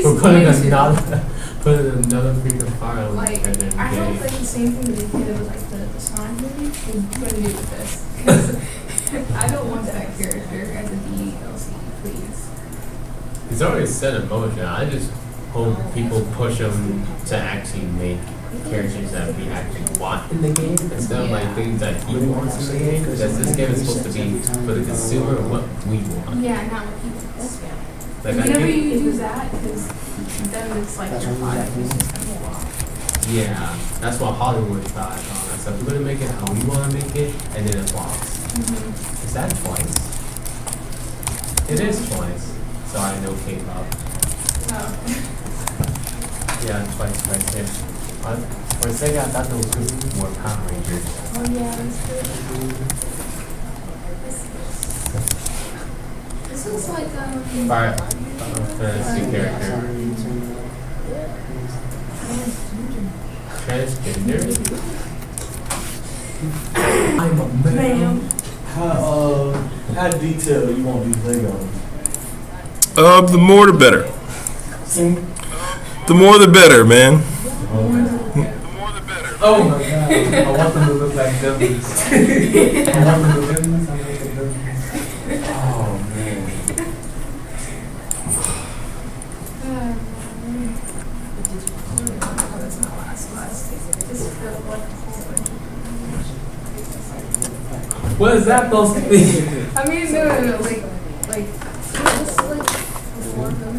We're putting another freaking file in Like, and then I hope gay. like the same thing that they did with like the Sonic movie is going to do with this. 'Cause I don't want that character as a DLC, please. It's already set in motion. I just hope people push him to actually make characters that we actually want in the game instead of like things that he wants in the game. Because this game is supposed to be for the consumer what we want. Yeah, not what people expect. Like Whenever you do that, because then it's like your product is just kind of flop. yeah, that's what Hollywood thought on that stuff. We're gonna make it how we want to make it, and then it flops. Is that twice? It is twice. Sorry, no K-pop. Oh. Yeah, twice, yeah. For a second, I thought those two were Power Rangers. Oh yeah, that's good. This looks like Alright, fantasy character. Transgender? I'm a man. How detailed you want these Legos? The more the better. The more the better, man. Oh my god, I want them to look like dummies. I want them to look like dummies. Oh man. Oh, that's not last. This is the like What is that supposed to be? I mean, no, like, this like four of them.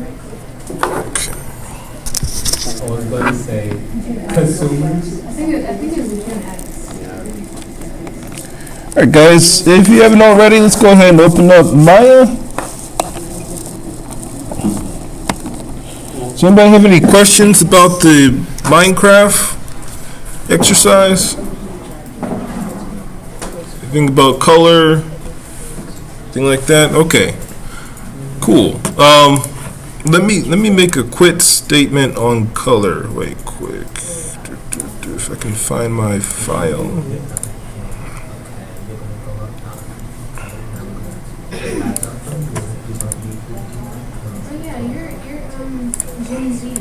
I was going to say consumers. I think it's Gen X. All right, guys, if you haven't already, let's go ahead and open up Maya. Does anybody have any questions about the Minecraft exercise? Anything about color? Thing like that? Okay. Cool. Let me make a quick statement on color. Wait, quick. If I can find my file. Oh yeah, you're Gen Z.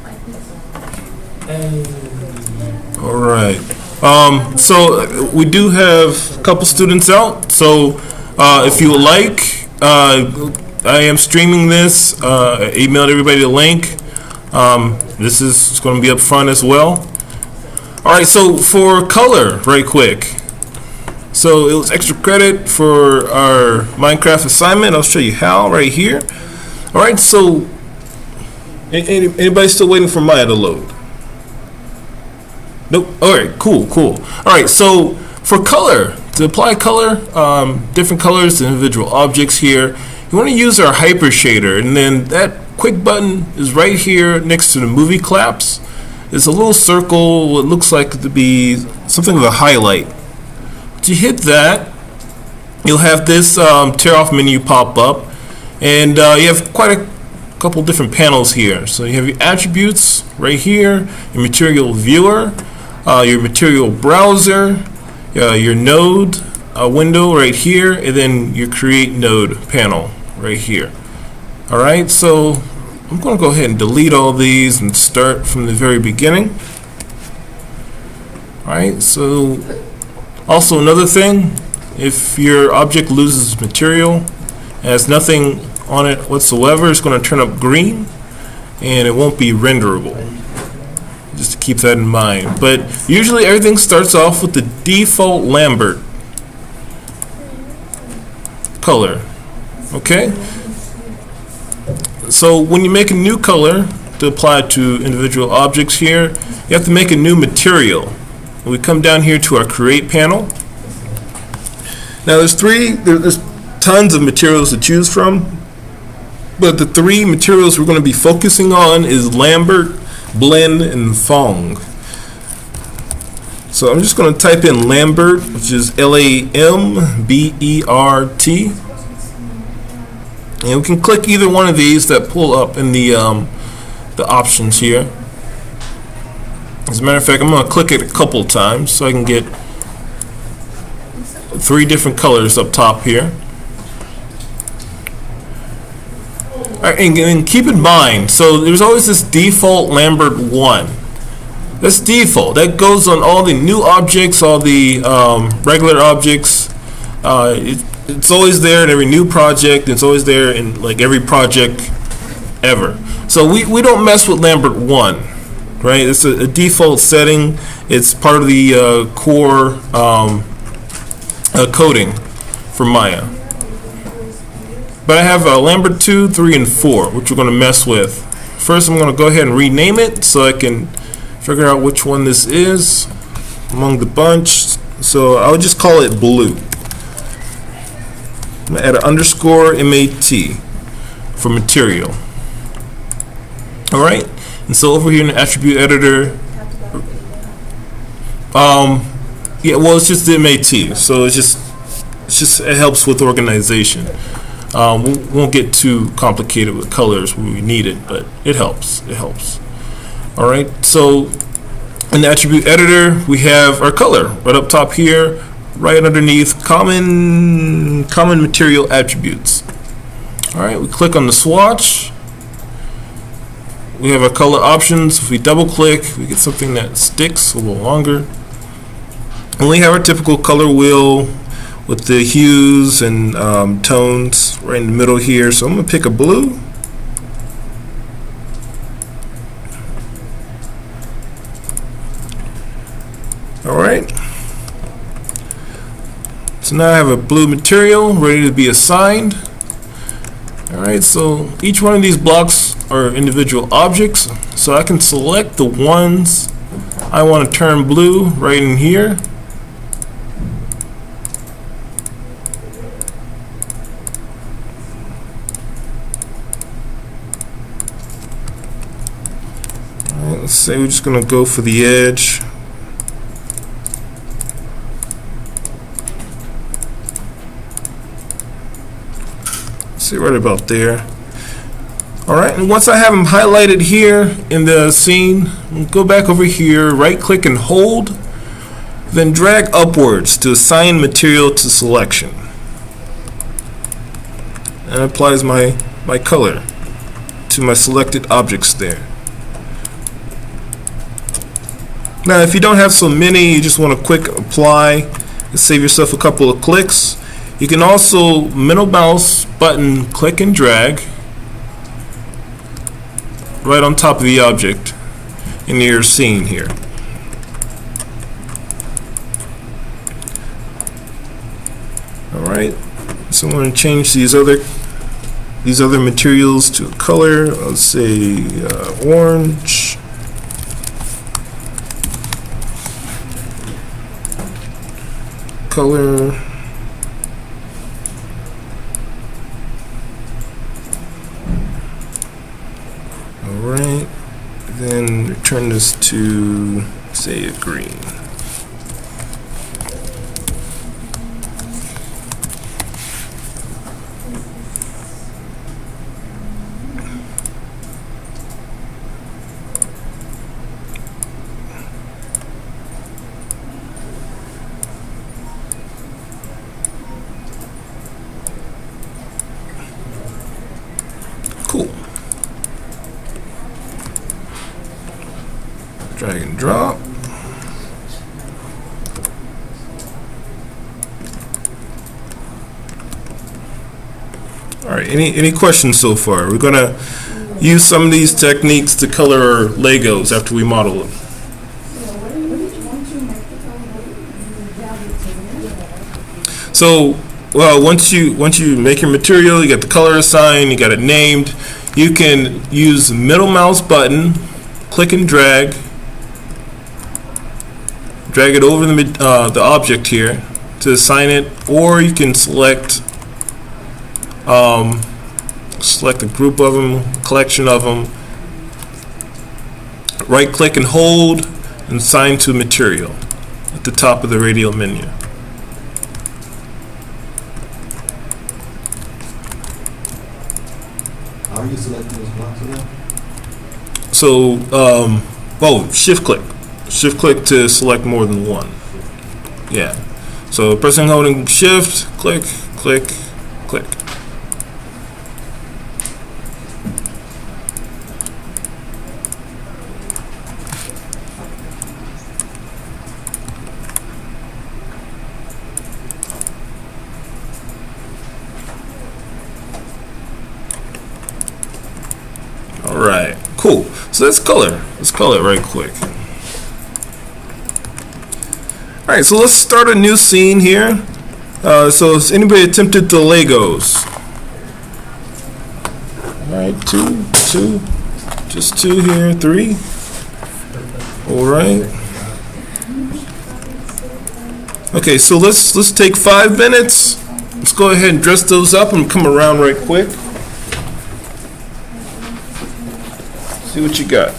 Like this. All right. So we do have a couple students out. So if you would like, I am streaming this. I emailed everybody the link. This is going to be up front as well. All right. So for color, right quick. So it was extra credit for our Minecraft assignment. I'll show you how right here. All right. So anybody still waiting for Maya to load? Nope. All right. Cool. All right. So for color, to apply color, different colors to individual objects here, you want to use our hyper shader, and then that quick button is right here next to the movie claps. It's a little circle, what looks like to be something of a highlight. To hit that, you'll have this tear off menu pop up, and you have quite a couple different panels here. So you have your attributes right here, your material viewer, your material browser, your node window right here, and then your create node panel right here. All right, so I'm going to go ahead and delete all these and start from the very beginning. All right, so also another thing, if your object loses material, has nothing on it whatsoever, it's going to turn up green and it won't be renderable. Just to keep that in mind. But usually everything starts off with the default Lambert color. Okay? So when you make a new color to apply to individual objects here, you have to make a new material. We come down here to our create panel. Now there's tons of materials to choose from, but the three materials we're going to be focusing on is Lambert, Blend, and Phong. So I'm just going to type in Lambert, which is Lambert, and we can click either one of these that pull up in the options here. As a matter of fact, I'm going to click it a couple times so I can get three different colors up top here. And keep in mind, so there's always this default Lambert 1. That's default. That goes on all the new objects, all the regular objects. It's always there in every new project. It's always there in like every project ever. So we don't mess with Lambert 1, right? It's a default setting. It's part of the core coding for Maya. But I have Lambert 2, 3, and 4, which we're going to mess with. First, I'm going to go ahead and rename it so I can figure out which one this is among the bunch. So I'll just call it blue. I'm going to add an underscore MAT for material. All right. And so over here in the attribute editor, yeah, well, it's just the MAT. So it helps with organization. We won't get too complicated with colors when we need it, but it helps. It helps. All right. So in the attribute editor, we have our color right up top here, right underneath common material attributes. All right. We click on the swatch. We have our color options. If we double click, we get something that sticks a little longer. And we have our typical color wheel with the hues and tones right in the middle here. So I'm going to pick a blue. All right. So now I have a blue material ready to be assigned. All right, so each one of these blocks are individual objects. So I can select the ones I want to turn blue right in here. Let's say we're just going to go for the edge. See, right about there. All right, and once I have them highlighted here in the scene, go back over here, right click and hold, then drag upwards to assign material to selection. And it applies my color to my selected objects there. Now, if you don't have so many, you just want to quick apply and save yourself a couple of clicks. You can also middle mouse button click and drag right on top of the object in your scene here. All right, so I'm going to change these other materials to a color. Let's say orange. Color. Alright, then return this to, say, a green. Cool. Drag and drop. All right, any questions so far? We're gonna use some of these techniques to color our Legos after we model them. So, well, once you make your material, you got the color assigned, you got it named, you can use the middle mouse button, click and drag it over the object here to assign it, or you can select a group of them, collection of them, right click and hold and assign to material at the top of the radial menu. How are you selecting those blocks again? So, shift click to select more than one. Yeah. So pressing holding shift, click, click, click. All right, cool. So let's color. Let's color it right quick. All right, so let's start a new scene here. So has anybody attempted the Legos? All right, two, just two here, three. All right. Okay, so let's take 5 minutes. Let's go ahead and dress those up and come around right quick. See what you got.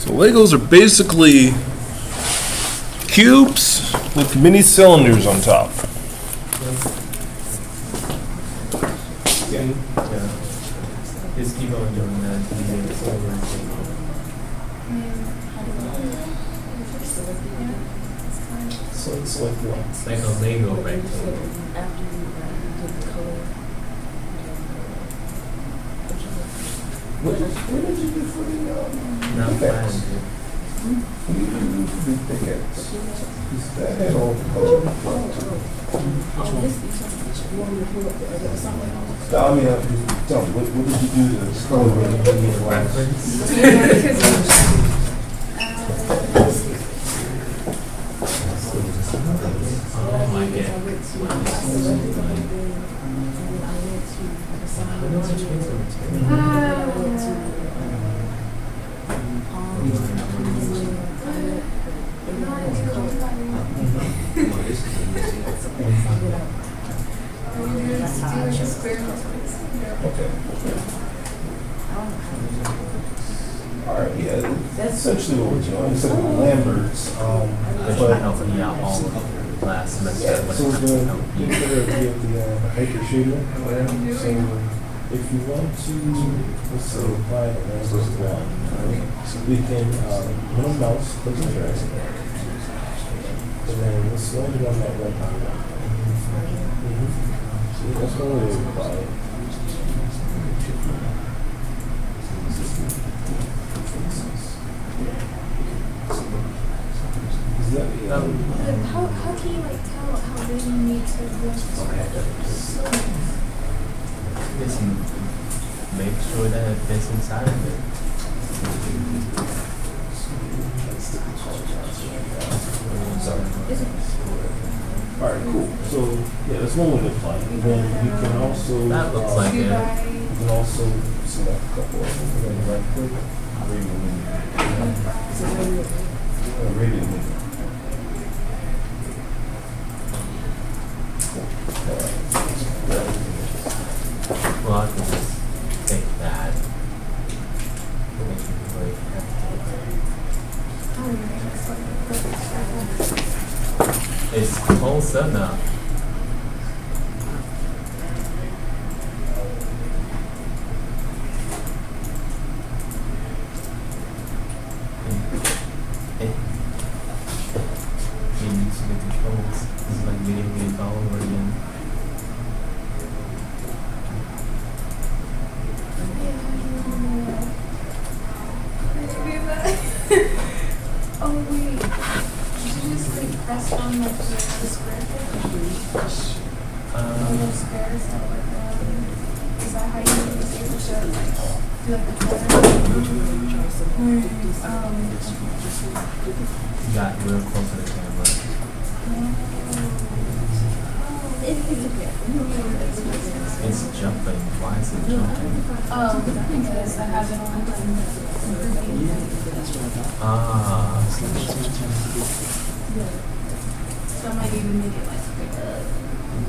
So Legos are basically cubes with mini cylinders on top. Yeah. Just keep on doing that. It's over and over. So it's like what? It's like a Lego rectangle. What did you do for the Not bad. What do you do for the pickaxe? Is that had all the color? No, I mean, tell me, what did you do to color the Reference? Oh my god. Okay. All right, yeah, that's essentially what we're doing. It's like Lambert's, They should help me out all last semester. yeah, when so it we're comes to doing, help you you. have the hyper shader. So if you want to, let's say, apply the Lambert's one, right? We can, middle mouse, click and drag. And then let's land it on that red line. See, that's one way to apply it. Is that, How can you like tell how big you need to lift? Just make sure that it fits inside of it. all right, cool. So, yeah, that's one way to apply it. And then you can also. That looks like Should it. I? You can also select a couple of them. We're gonna right click, radial limit. Well, I can just take that. It's whole set now. Maybe to the controls. This is like video game all over again. Oh wait, did you just like press on like the square thing? On those squares that like is that how you was able to like do like the corner? You got real close to the camera. It's jumping. Why is it jumping? Because I have it on. Ah. So I might even make it like bigger.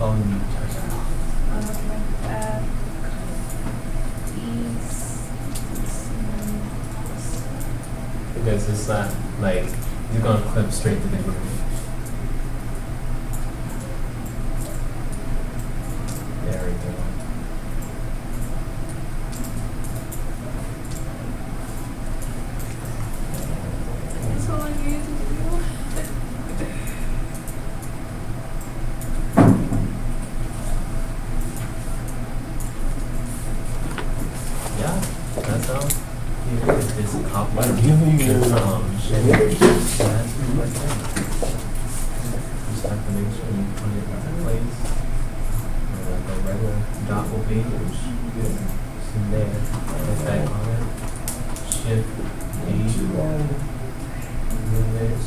Oh, you touch that. Because it's not like you're gonna clip straight to the groove. There we go. Here is this copy. Like, give me your, Just have to make sure you put it in place. And then the regular dot will be in there. Right back on it. Shift D. Move this.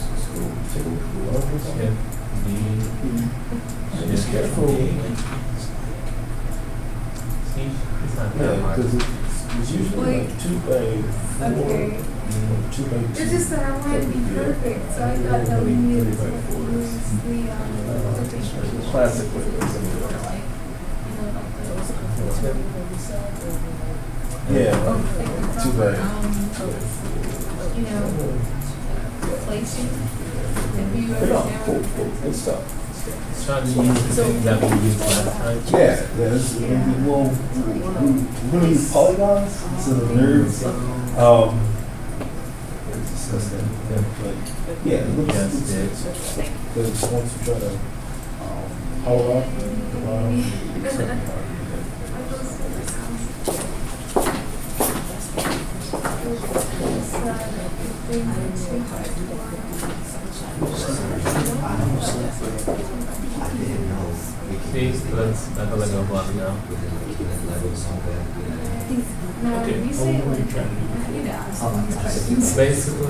Shift D. Just careful. D. See, it's not Yeah, that hard. because it's usually like 2 by 4. Okay. 2 by 2. It's just that I wanted to be perfect, so I thought that we needed to use the Classic way. Yeah. 2 by. Placing. If you Good on. understand Cool, what cool. Good stuff. Trying to use the things that we used last time. Yeah, there's we're gonna use polygons instead of nerds. It's disgusting. But yeah, it looks Yes, good. Once you try to power up the bottom. See, that's I feel like a block now. Now, Okay, you what say were you like, trying to do? Basically,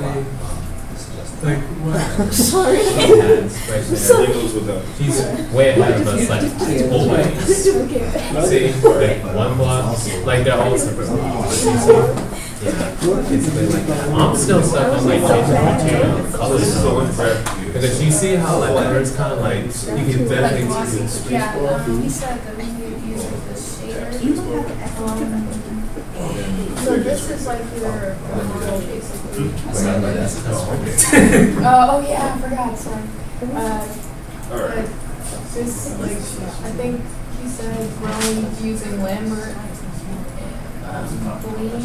like what sorry. she has right there. That goes with that. She's way ahead of us, like always. See, like one block, like they're all separate blocks. You see? Yeah, basically like that. I'm still stuck on like changing the material, colors, because you see how like there's kind of like you can definitely see the space. Yeah, he said that we could use like the shader. So this is like your model basically. Oh yeah, I forgot, sorry. But this, like, I think he said growing using Lambert and Bleen,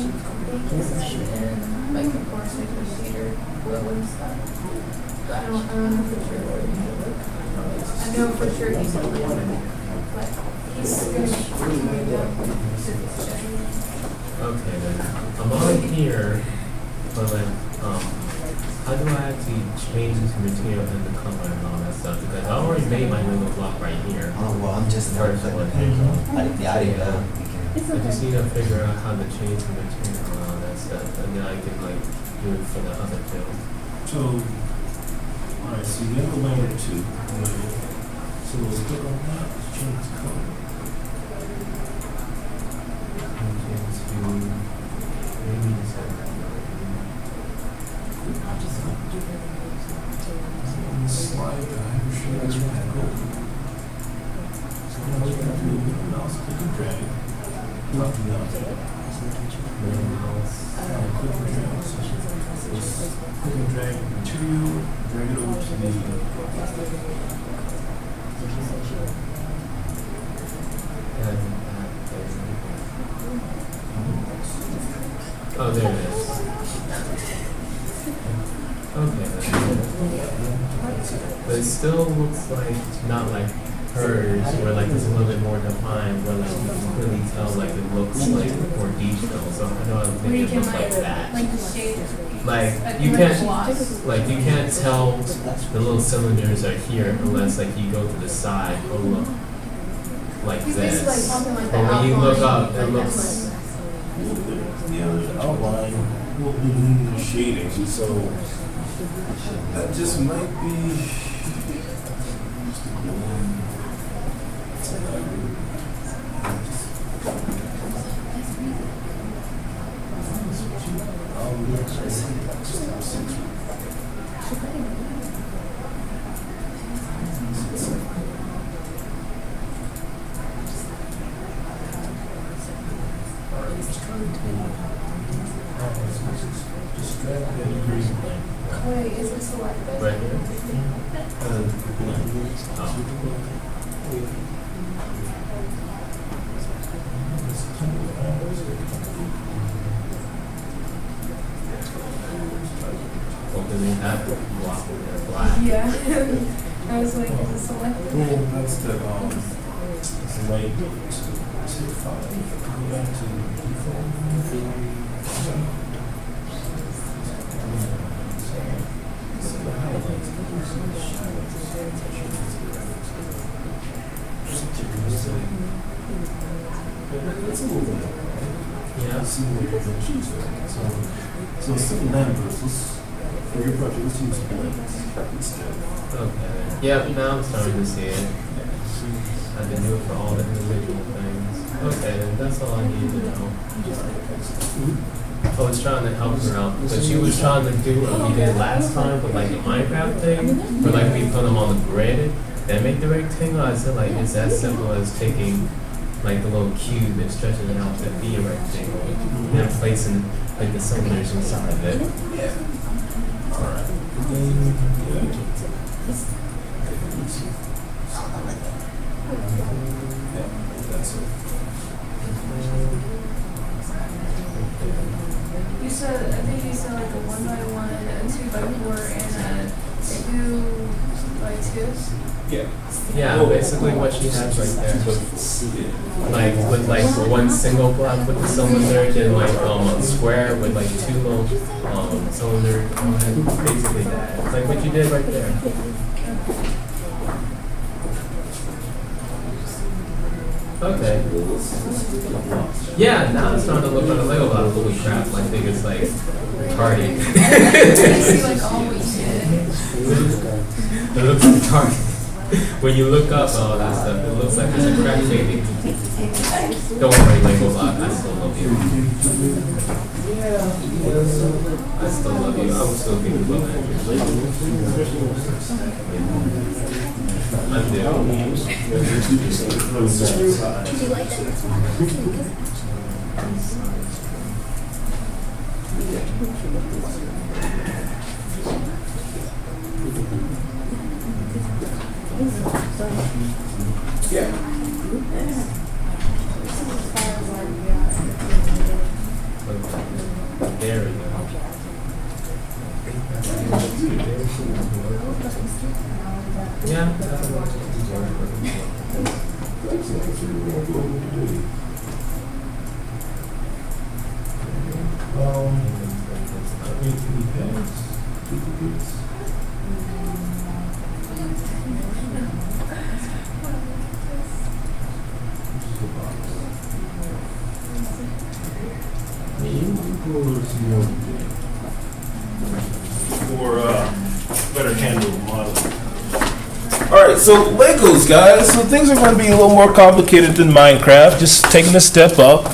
and like of course like the shader glue and stuff. But I don't know for sure what he did. I know for sure he's a Lambert, but he's gonna be doing the Okay, then I'm on here, but like, how do I actually change this material and the color and all that stuff? Because I already made my little block right here. Oh, well, I'm just First nervous. one. I didn't know. I just need to figure out how to change the material and all that stuff, and then I can like do it for the other two. So, alright, so you have a layer 2. So let's click on that, let's change the color. Maybe this Slide the hypershade is right gold. So now we're going to do mouse click and drag. Not the mouse. Click and drag. So just click and drag material, drag it over to the Oh, there it is. Okay, but it still looks like not like hers, where like it's a little bit more defined, where like you can clearly tell like it looks like more detailed. So I know I where think you it can looks like that. like the shader. Like you can't tell the little cylinders are here unless like you go to the side or look like He's this. basically like something like But that. when you look up, it looks. the other outline will be the shading. So that just might be. Just drag that green line. Wait, is it selected? Right here. Opening that block with black. Yeah. I was like, is it selected? Well, that's the light. Say 5. Go back to default. it's a little bit more, right? Yeah. See what you can choose there. So instead of numbers, for your project, let's use blanks instead. Okay. Yep, now I'm starting to see it. I can do it for all the individual things. Okay, then that's all I need to know. I was trying to help her out, but she was trying to do what we did last time with like the Minecraft thing, where like we put them on the grid, then make the rectangle. I said like it's as simple as taking like the little cube and stretching it out to be a rectangle, and then placing like the cylinders inside of it. Yeah. All right. That's it. You said, I think you said like a 1x1, a 2x4, and a 2x2? Yeah. Yeah, basically what she has right there. Like with like one single block with the cylinder, then like a square with like two little cylinders on it. Basically that. It's like what you did right there. Okay. Yeah, now it's starting to look like a Lego block. Holy crap, I think it's like party. I see like all what you did. It looks like party. When you look up all that stuff, it looks like it's a crack baby. Don't worry, Lego block, I still love you. I still love you. I'm still being love you. I There we go. Yeah, that's what For better handle modeling. Alright, so Legos, guys. So things are going to be a little more complicated than Minecraft. Just taking a step up.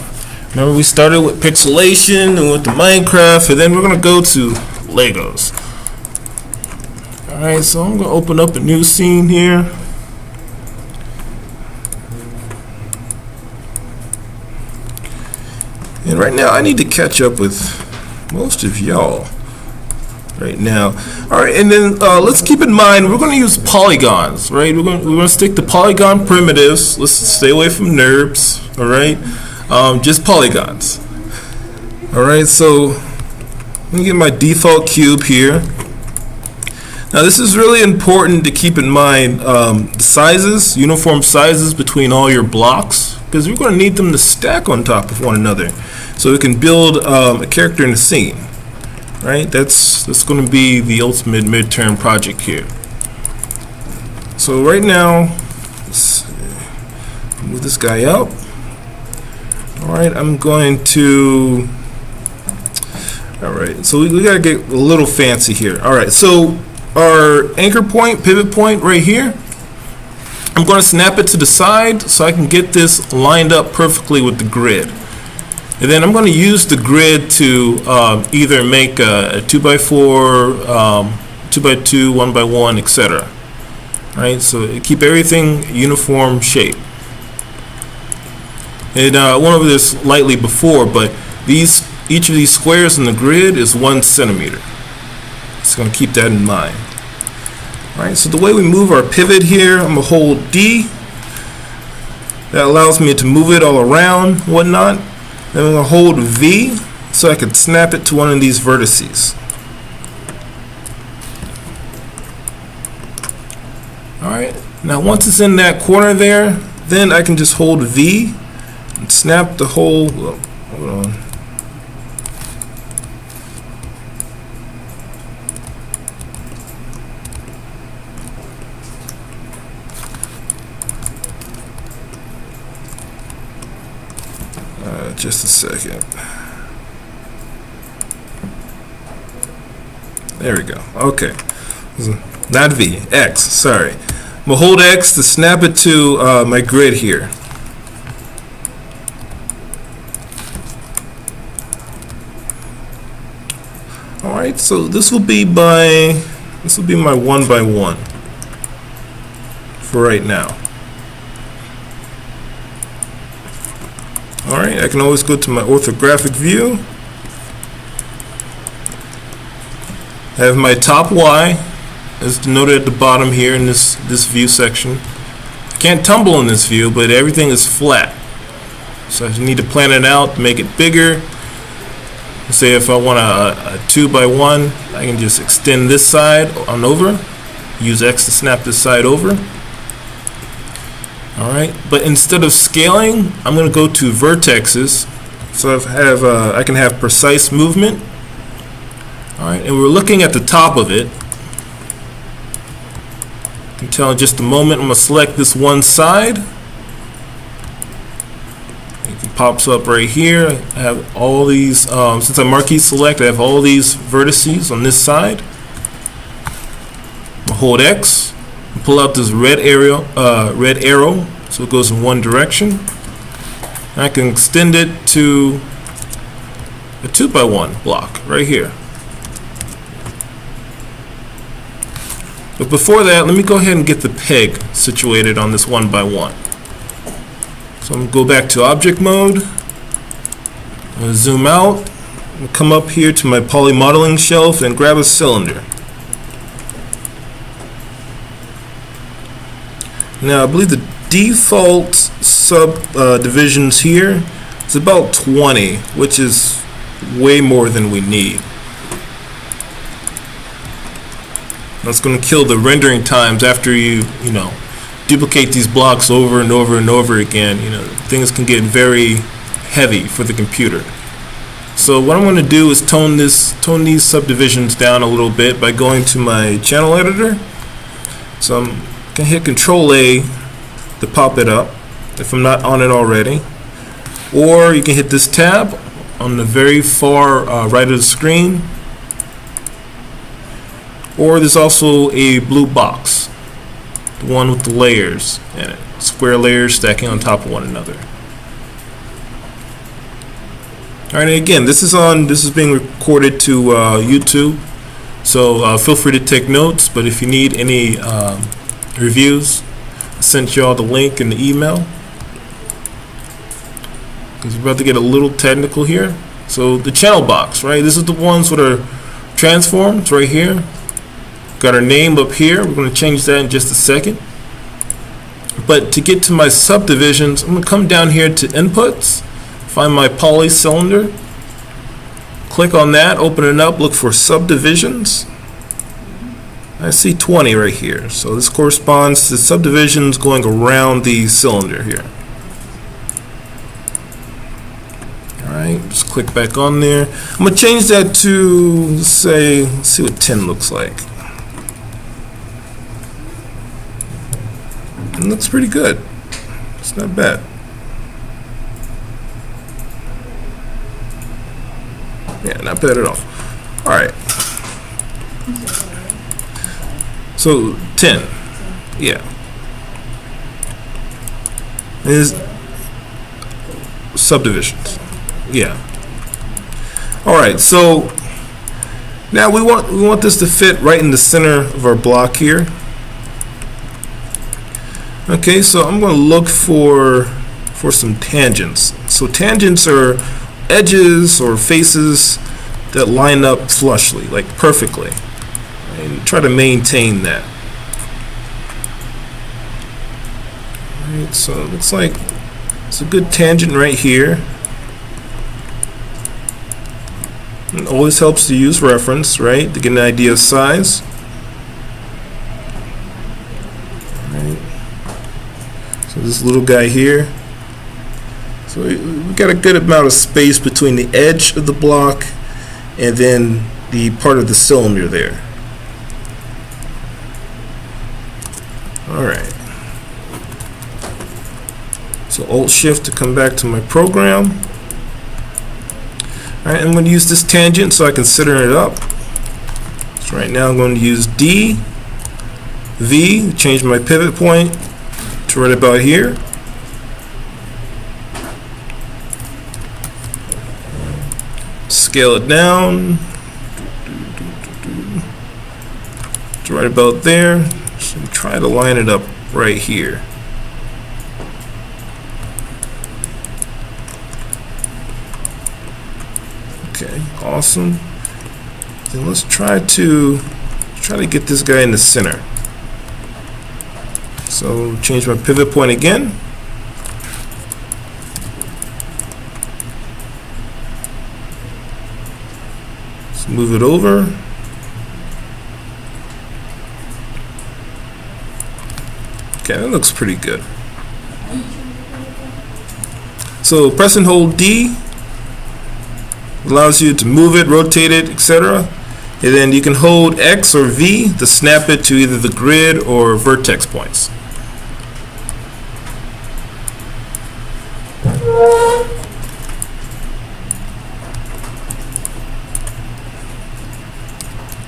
Remember, we started with pixelation and with the Minecraft, and then we're going to go to Legos. Alright, so I'm going to open up a new scene here. And right now, I need to catch up with most of y'all right now. All right, and then let's keep in mind we're going to use polygons, right? We're going to stick to polygon primitives. Let's stay away from NURBS. All right, just polygons. All right, so let me get my default cube here. Now this is really important to keep in mind the sizes, uniform sizes between all your blocks, because we're going to need them to stack on top of one another, so we can build a character in a scene. Right? That's going to be the ultimate midterm project here. So right now, let's move this guy up. All right, I'm going to. All right, so we got to get a little fancy here. All right, so our anchor point, pivot point right here. I'm going to snap it to the side so I can get this lined up perfectly with the grid. And then I'm going to use the grid to either make a 2x4, 2x2, 1x1, etc. Right, so keep everything uniform shape. And I went over this lightly before, but each of these squares in the grid is 1 centimeter. Just going to keep that in mind. All right, so the way we move our pivot here, I'm going to hold D. That allows me to move it all around, whatnot. Then I'm going to hold V so I can snap it to one of these vertices. Alright, now once it's in that corner there, then I can just hold V and snap the whole, well, hold on. just a second. There we go. Okay. Not V, X, sorry. I'm gonna hold X to snap it to my grid here. Alright, so this will be my 1 by 1 for right now. Alright, I can always go to my orthographic view. I have my top Y as denoted at the bottom here in this view section. I can't tumble in this view, but everything is flat. So I need to plan it out to make it bigger. Say if I want a 2 by 1, I can just extend this side on over. Use X to snap this side over. Alright, but instead of scaling, I'm going to go to vertexes. So I can have precise movement. Alright, and we're looking at the top of it. You can tell in just a moment I'm going to select this one side. It pops up right here. I have all these, since I marquee select, I have all these vertices on this side. I'll hold X and pull out this red arrow so it goes in one direction. And I can extend it to a 2 by 1 block right here. But before that, let me go ahead and get the peg situated on this 1 by 1. So I'm going to go back to object mode. I'm going to zoom out and come up here to my poly modeling shelf and grab a cylinder. Now I believe the default subdivisions here is about 20, which is way more than we need. That's going to kill the rendering times after you duplicate these blocks over and over and over again. Things can get very heavy for the computer. So what I'm going to do is tone these subdivisions down a little bit by going to my channel editor. So I'm going to hit Control A to pop it up if I'm not on it already. Or you can hit this tab on the very far right of the screen. Or there's also a blue box, the one with the layers in it, square layers stacking on top of one another. Alright, and again, this is being recorded to YouTube, so feel free to take notes, but if you need any reviews, I sent you all the link in the email. Because we're about to get a little technical here. So the channel box, right? This is the ones that are transformed. It's right here. Got our name up here. We're going to change that in just a second. But to get to my subdivisions, I'm going to come down here to inputs, find my poly cylinder, click on that, open it up, look for subdivisions. I see 20 right here. So this corresponds to subdivisions going around the cylinder here. Alright, just click back on there. I'm going to change that to, let's see what 10 looks like. It looks pretty good. It's not bad. Yeah, not bad at all. Alright. So 10. Yeah. Is subdivisions. Yeah. Alright, so now we want this to fit right in the center of our block here. Okay, so I'm going to look for some tangents. So tangents are edges or faces that line up flushly, like perfectly. And try to maintain that. Alright, so it looks like it's a good tangent right here. It always helps to use reference, right, to get an idea of size. So this little guy here. So we've got a good amount of space between the edge of the block and then the part of the cylinder there. Alright. So Alt-Shift to come back to my program. All right, I'm going to use this tangent so I can center it up. So right now I'm going to use D, V, change my pivot point to right about here. Scale it down to right about there. So try to line it up right here. Okay, awesome. Then let's try to get this guy in the center. So change my pivot point again. Let's move it over. Okay, that looks pretty good. So press and hold D allows you to move it, rotate it, etc. And then you can hold X or V to snap it to either the grid or vertex points.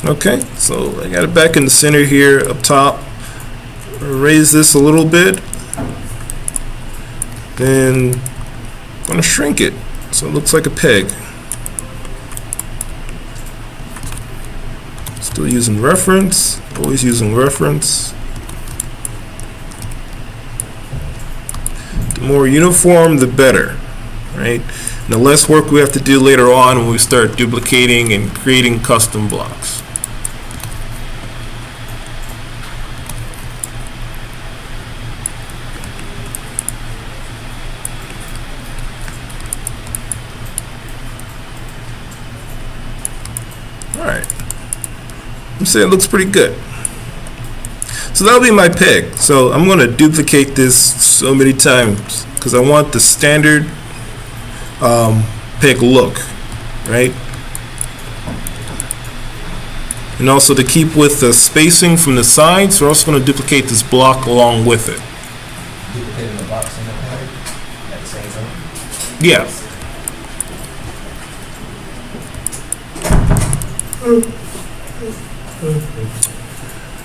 Okay, so I got it back in the center here up top. Raise this a little bit. Then I'm going to shrink it so it looks like a peg. Still using reference, always using reference. The more uniform, the better, right? And the less work we have to do later on when we start duplicating and creating custom blocks. All right. I'm saying it looks pretty good. So that'll be my peg. So I'm going to duplicate this so many times because I want the standard peg look, right? And also to keep with the spacing from the sides, we're also going to duplicate this block along with it. Duplicating the box in the peg at the same time. Yeah.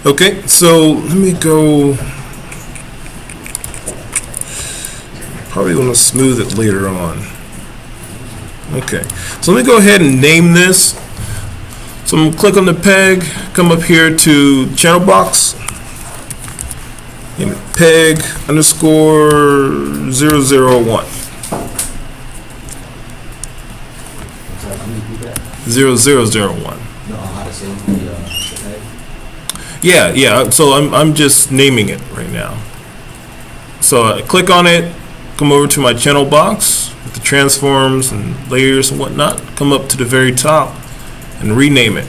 Okay, so let me go. Probably want to smooth it later on. Okay, so let me go ahead and name this. So I'm going to click on the peg, come up here to channel box, name it peg _ 001. 0001. No, how to say the peg? Yeah. So I'm just naming it right now. So I click on it, come over to my channel box with the transforms and layers and whatnot. Come up to the very top and rename it.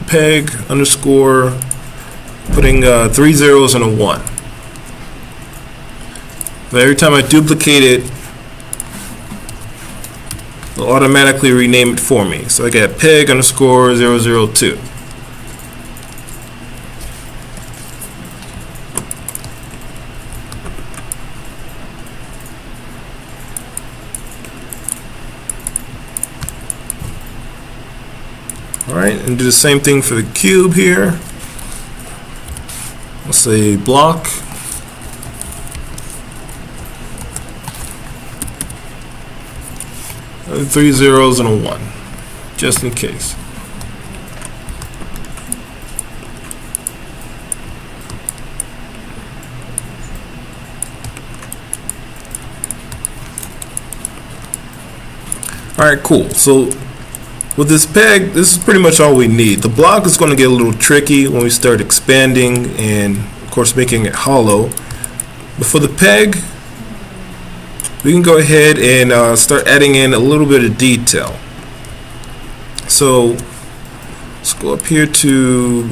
Peg _ putting 3 zeros and a 1. But every time I duplicate it, it'll automatically rename it for me. So I got peg _ 002. All right, and do the same thing for the cube here. Let's say block. Three zeros and a 1, just in case. All right, cool. So with this peg, this is pretty much all we need. The block is going to get a little tricky when we start expanding and, of course, making it hollow. But for the peg, we can go ahead and start adding in a little bit of detail. So let's go up here to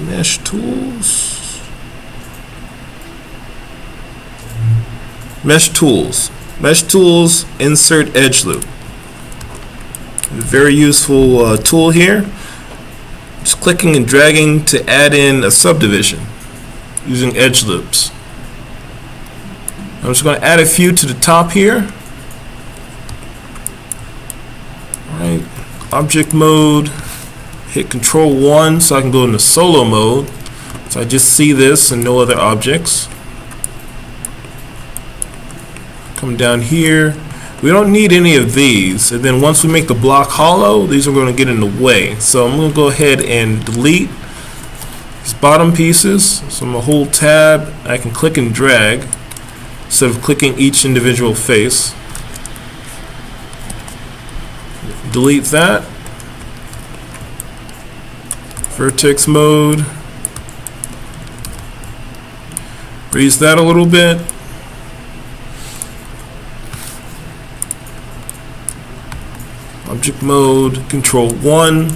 Mesh Tools. Mesh Tools, Insert Edge Loop. Very useful tool here. Just clicking and dragging to add in a subdivision using edge loops. I'm just going to add a few to the top here. object mode, hit Control 1 so I can go into solo mode. So I just see this and no other objects. Come down here. We don't need any of these. And then once we make the block hollow, these are going to get in the way. So I'm going to go ahead and delete these bottom pieces. So I'm going to hold tab. I can click and drag instead of clicking each individual face. Delete that. Vertex mode. Raise that a little bit. Object mode, Control 1.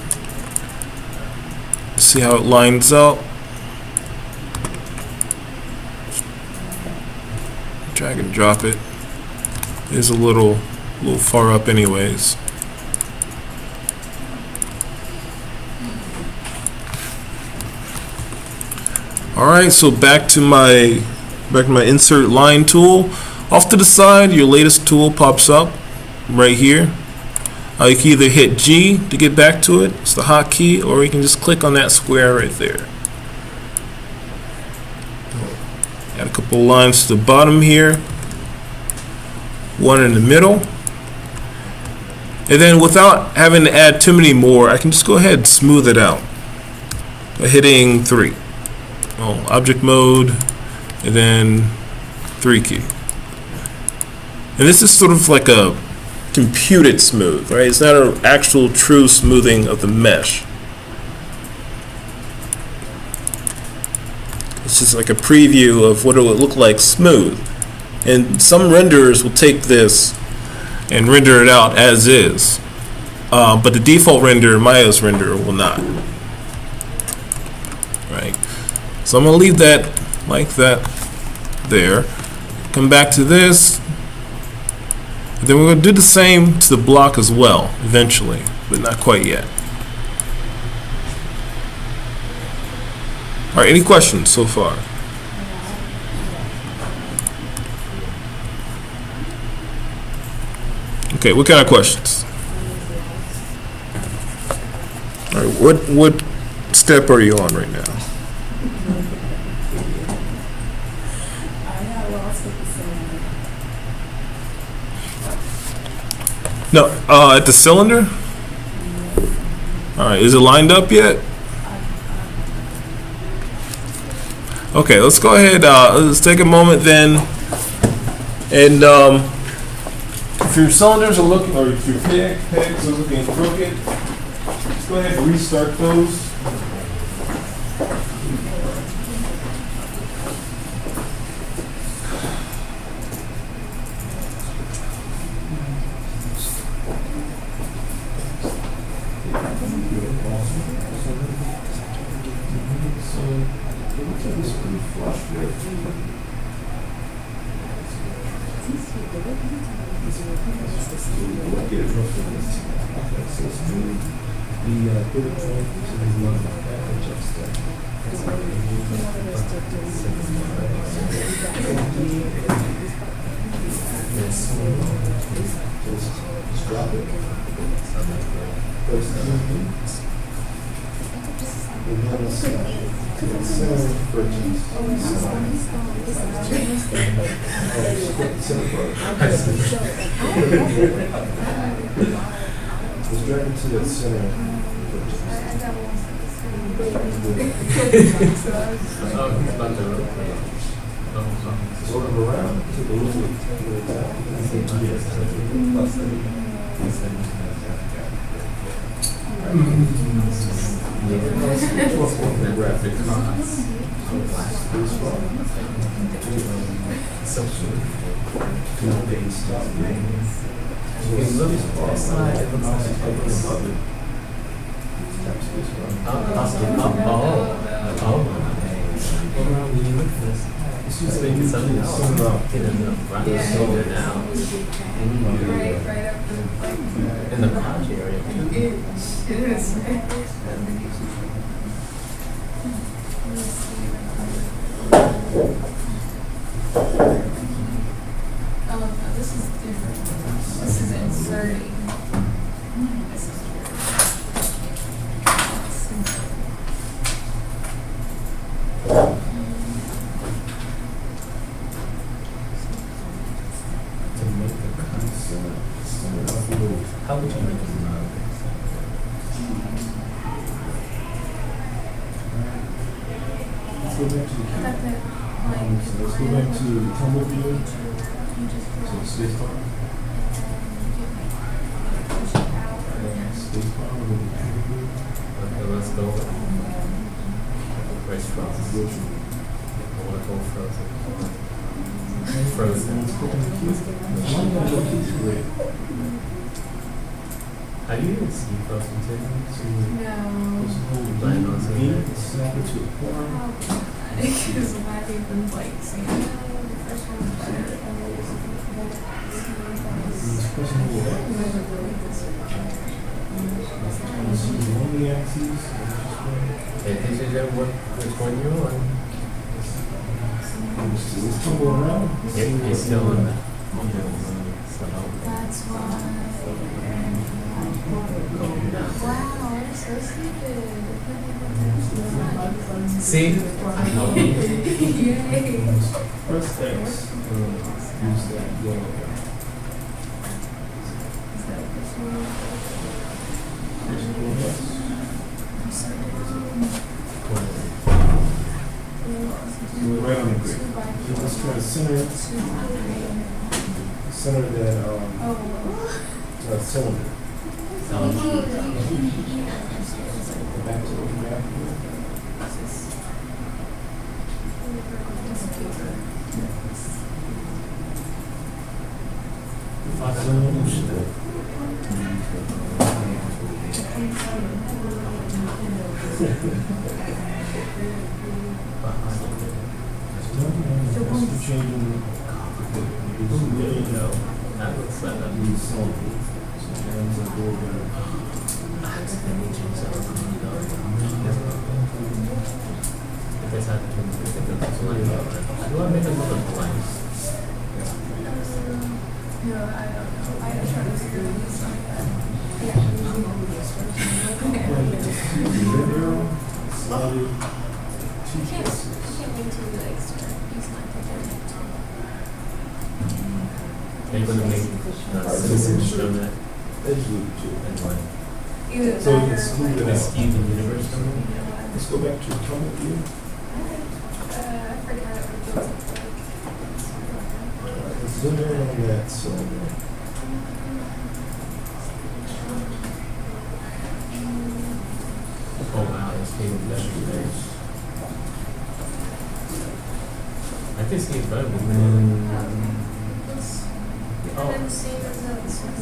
See how it lines up. Drag and drop it. It is a little far up anyways. Alright, so back to my insert line tool. Off to the side, your latest tool pops up right here. You can either hit G to get back to it, it's the hotkey, or you can just click on that square right there. Add a couple lines to the bottom here, one in the middle, and then without having to add too many more, I can just go ahead and smooth it out by hitting 3. Object mode, and then 3 key. And this is sort of like a computed smooth, right? It's not an actual true smoothing of the mesh. It's just like a preview of what it would look like smooth. And some renderers will take this and render it out as is. But the default render, Maya's renderer, will not. Right? So I'm going to leave that like that there. Come back to this. And then we're going to do the same to the block as well, eventually, but not quite yet. All right, any questions so far? Okay, what kind of questions? All right, what step are you on right now? No, at the cylinder? All right, is it lined up yet? Okay, let's go ahead, let's take a moment then, and if your cylinders are looking, or if your pegs are looking crooked, let's go ahead and restart those. In the garage area. This is different. This is inserting. This is weird. go back to the I thought key. that, like, So let's go back to the tumble view. you just So go space bar. push it out. And then space bar will be active view. Okay, let's go. Where's Frozen? I wanna go Frozen. Frozen. Let's go back to the key. Why you gotta go key to red? How do you even see Frozen too? No. Just hold Blind on V, something. snap it to a corner. Because why even like saying, no, the first one's better. Just press and hold that. You see the only axes. Pay attention to which one you're on. Let's tumble around. It's still in that. That's why. Wow, I'm so stupid. See? I know. Yay. Press X. Use that yellow. Is that this one? Press yes. I'm so dumb. So we're right on the grid. So let's try to center that Oh. cylinder. Back to the back. Changing That looks like that. the cylinder. So hands are go down. If it's happening, I think it's like, how do I make another blank? No, I don't know. I try to figure this out. Yeah. Red arrow, slide it. I can't wait till he likes to use my picture. Are you gonna make citizens show that? Edge loop too. And like, Either So you that can or smooth it like, out. Steven Universe or something? Let's go back to the tumble view. I forgot what it was like. Let's zoom in on that cylinder. Oh wow, that's Steven Universe. I can see it's better than And then same as this one.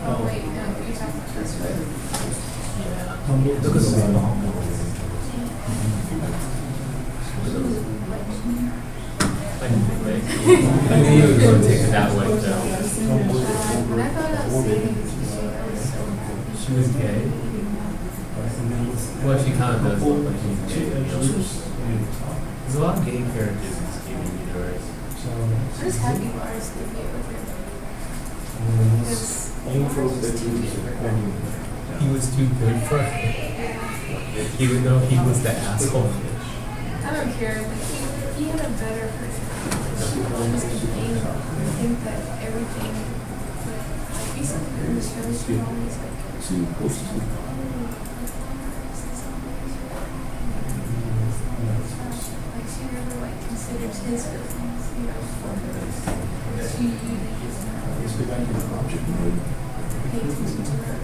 Oh wait, no, you're talking about this one. Look at the I knew you were going to take it that way, though. When I thought I was saying, I was so happy. She was gay. Well, she kind of does look like she's gay. You know? There's a lot of gay characters in Steven Universe. I'm just happy Lars did it with her. Because He was too good for her. Even though he was the asshole. I don't care, but he had a better personality. She was complaining. I think that everything, like recently in the show, she always like, like she never like considers his feelings, you know, for her. She just Let's go back to the object mode. pays attention to her.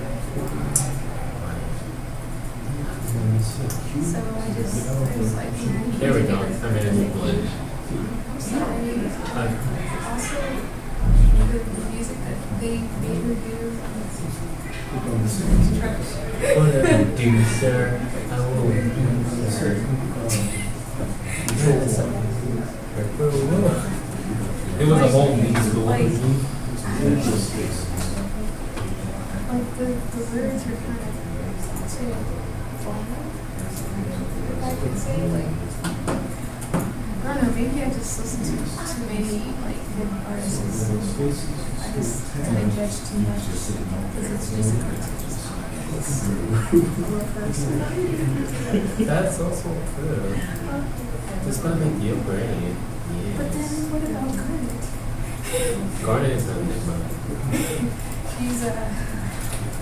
So I was like, There we go. I made a new glitch. I'm sorry. Also, the music that they made her do. What I do, sir, I will do, sir. It was a whole musical. Like the words are kind of too formal. If I could say, like, I don't know, maybe I just listen to too many like good artists. I just kind of judge too much because it's just a cartoon. That's also true. It's gonna make you great. But then Yes. what about Garnet? Garnet is not big money.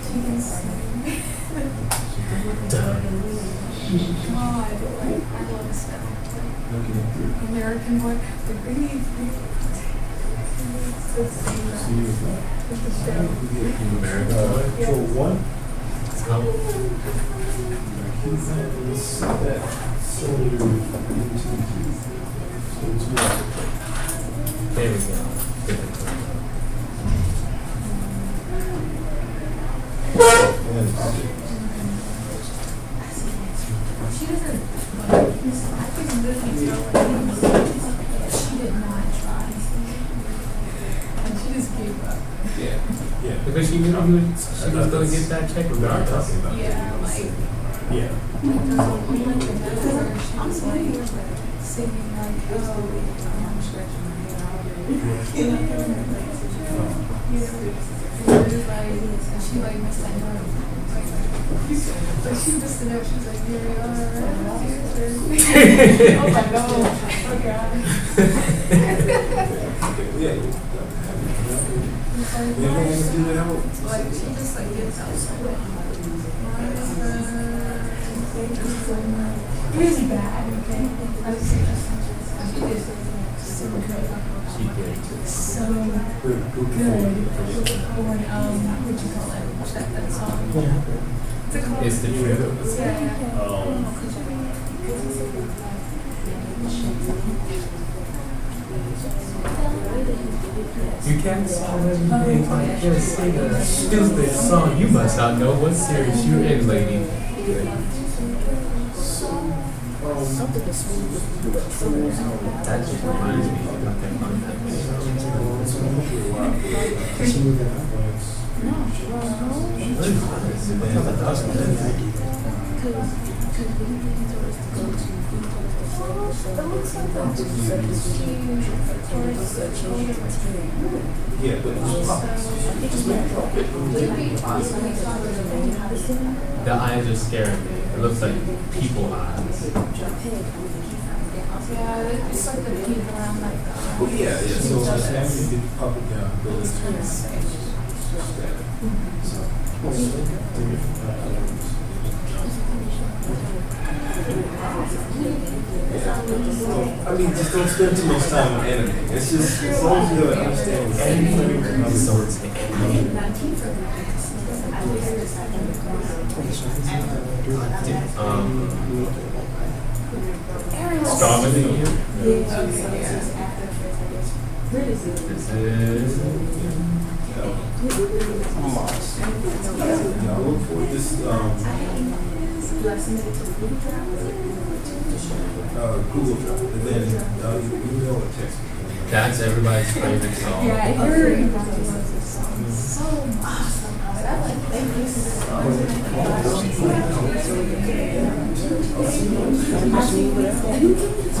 She can sing. God, like, I love this stuff. American boy, the green. It's the same. It's the show. American boy. Control one. Let's go. Let's set that cylinder into so it's more. There we go. She doesn't, like, I could literally tell, like, she did not try. And she just gave up. Yeah. Because she knew she was going to get that check we are talking about. Yeah, like, Yeah. she was like singing like, oh, I'm stretching my hair all day. You know, it was like, she like messed that up. But she just stood up, she was like, here we are. Oh my God. Oh God. Yeah. Like, she just like gets out so much. It was bad, okay? I was she did so good. She did. So good. When, what you call it? That song. What's it called? It's the truth. Yeah. You can't solve everything by just sing a stupid song. You must not know what series you're in, lady. That just reminds me of that fun Yeah, but The eyes are scaring me. It looks like people eyes. Yeah, it's like the people around like the well, yeah. So now you can pop it down, build it to I mean, just don't spend too much time on anime. It's just, as long as you have an understanding of anime, so it's Stronger than you? This is. I look for this, Google Drive, and then email or text me. That's everybody's favorite song. Yeah, everybody loves this song so much. Thank you so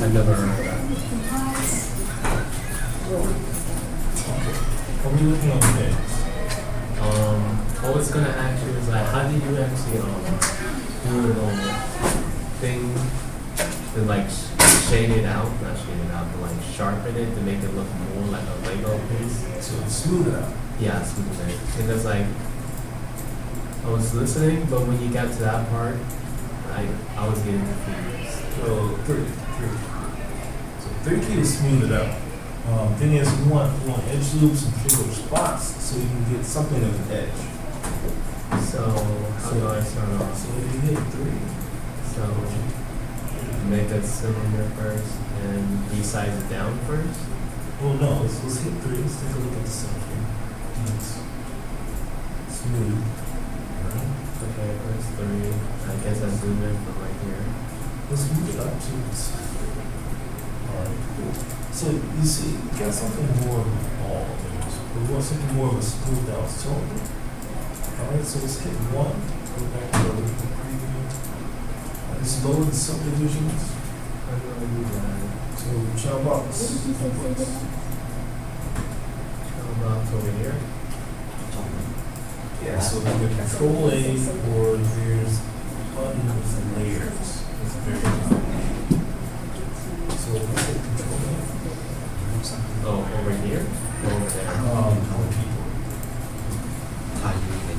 I never heard of that. What are we looking on today? I was gonna ask you is like, how do you actually do a little thing to like shade it out, not shade it out, but like sharpen it to make it look more like a Lego piece? So smooth it out. Yeah, smooth it. Because like, I was listening, but when you got to that part, I was getting confused. Well, three. So 3 key to smooth it out. Thing is, you want edge loops and particular spots so you can get something of an edge. So how do I start off? So if you hit 3, So make a cylinder first and resize it down first. well, no, let's hit 3. Let's take a look at the cylinder. It's smooth. Right? Okay, first 3. I guess I zoom in from right here. Let's move it up to this. Alright, cool. So you see, you got something more of a ball. We want something more of a smoothed out cylinder. Alright, so let's hit 1. Go back to the preview. Let's load the subdivisions. How do I do that? So child box. How about over here? Yeah, so the control A, or there's buttons and layers. It's very common. So let's hit control A. Oh, over here? Or over there? On the keyboard. Okay.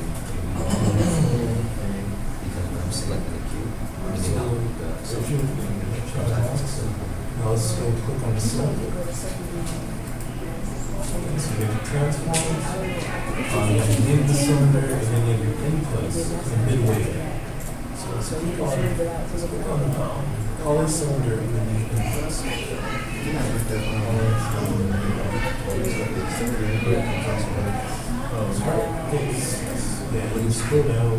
So click on the cylinder. Okay, so you have your transforms, you have the end of the cylinder, and then you have your inputs, the midway there. So let's click on poly cylinder and then the inputs. Yeah, when you scroll down,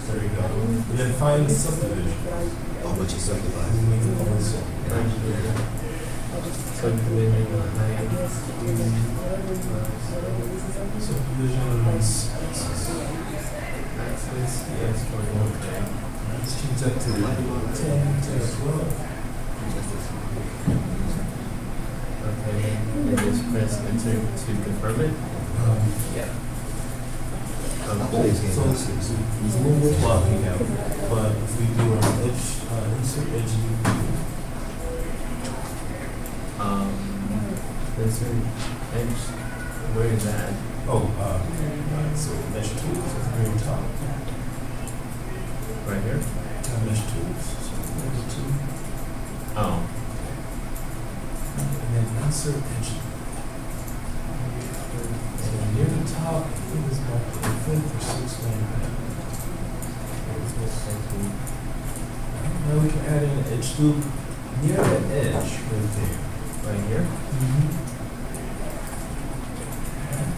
there you go. And then find the subdivision. Oh, but you subdivide. Subdivisions. Let's change that to 10 to 12. Okay, and just press enter to confirm it. Yeah. I play this game. So it's a little more floppy now, but if we do our edge, insert edge Insert edge, where is that? so mesh tools at the very top. Right here? Mesh tools. So edge tool. Oh, And then insert edge. So near the top, I think it's about the fifth or sixth one. Now we can add in an edge loop near the edge right there. right here?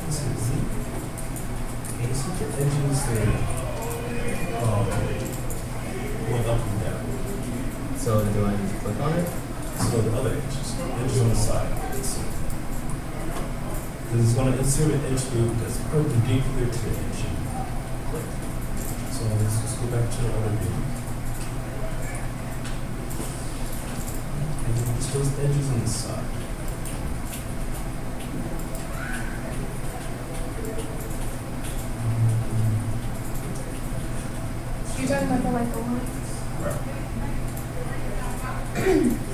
This is Z. Okay, so the edges there, going up and down. So do I need to click on it? So the other edges on the side. Because it's going to insert an edge loop that's perpendicular to the edge. Click. So let's just go back to the other view. And then just those edges on the side. You're talking about the like the lines? Right.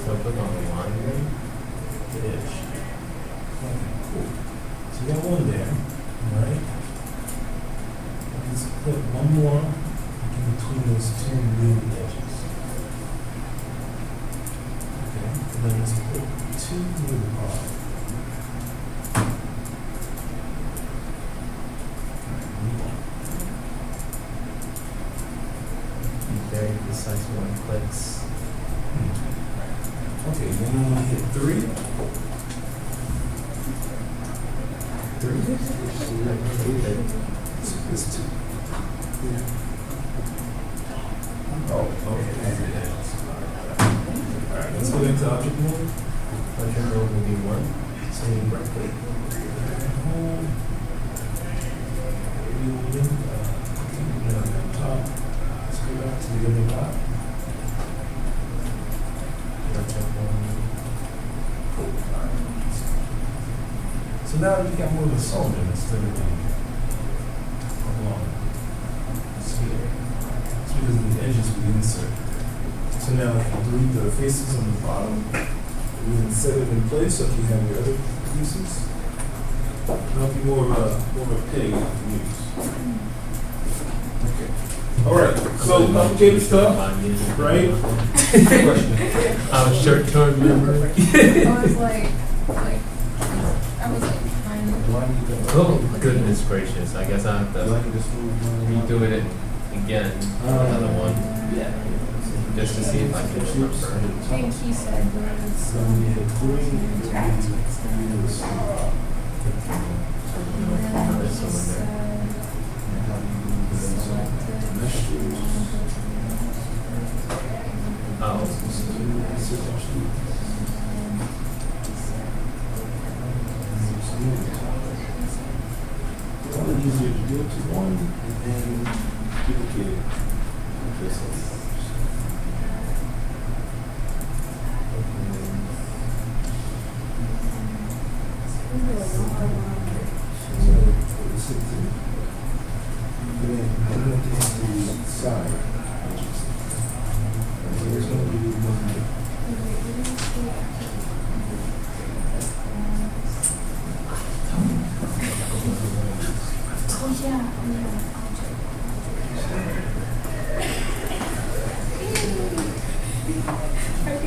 So click on the line here. The edge. Okay, cool. So you got one there, right? Let's put one more in between those two new edges. Okay, and then let's put two near the bottom. Be very precise when it clicks. Okay, then when we hit three. It's two. Oh, okay. Alright, let's go back to object mode. Object mode will be 1. So right click. Home. Top. Let's go back to the other top. Object mode. Cool. Alright. So now you got more of a cylinder instead of a long sphere. It's because of the edges we insert. So now if you delete the faces on the bottom, we can set it in place so if you have your other pieces. It'll be more of a pig to use. Okay. Alright, so complicated stuff, right? Question. I'm short-term memory. I was like, I was like trying to. Oh, goodness gracious. I guess I have to redo it again. Another one. Yeah. Just to see if I can remember. I think he said was. So we had three, There's someone there. Probably easier to do it to one and then duplicate it. Okay, so side. So there's going to be one. Oh yeah, Alright,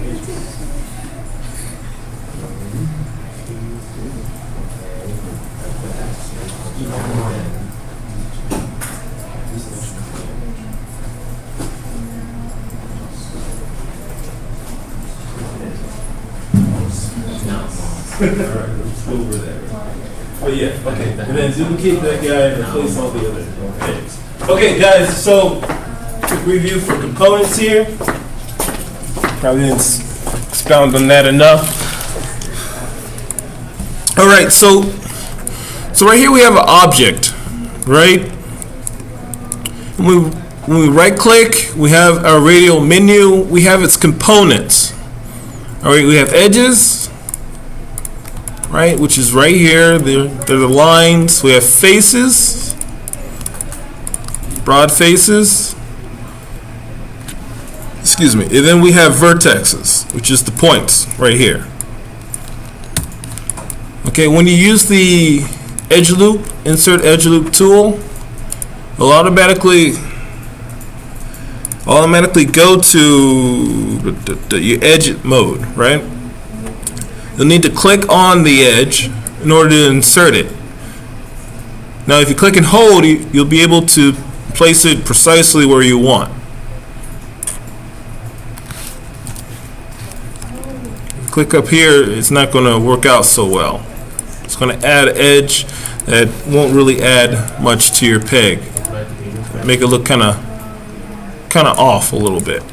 let's go over that. Oh yeah, okay. And then duplicate that guy and replace all the other things. Okay, guys, so quick review for components here. Probably didn't expound on that enough. Alright, so right here we have an object, right? When we right click, we have our radial menu, we have its components. Alright, we have edges, right, which is right here. They're the lines. We have faces, broad faces. Excuse me. And then we have vertexes, which is the points right here. Okay, when you use the edge loop, insert edge loop tool, it'll automatically go to your edge mode, right? You'll need to click on the edge in order to insert it. Now, if you click and hold, you'll be able to place it precisely where you want. Click up here, it's not going to work out so well. It's going to add an edge that won't really add much to your peg. Make it look kind of off a little bit.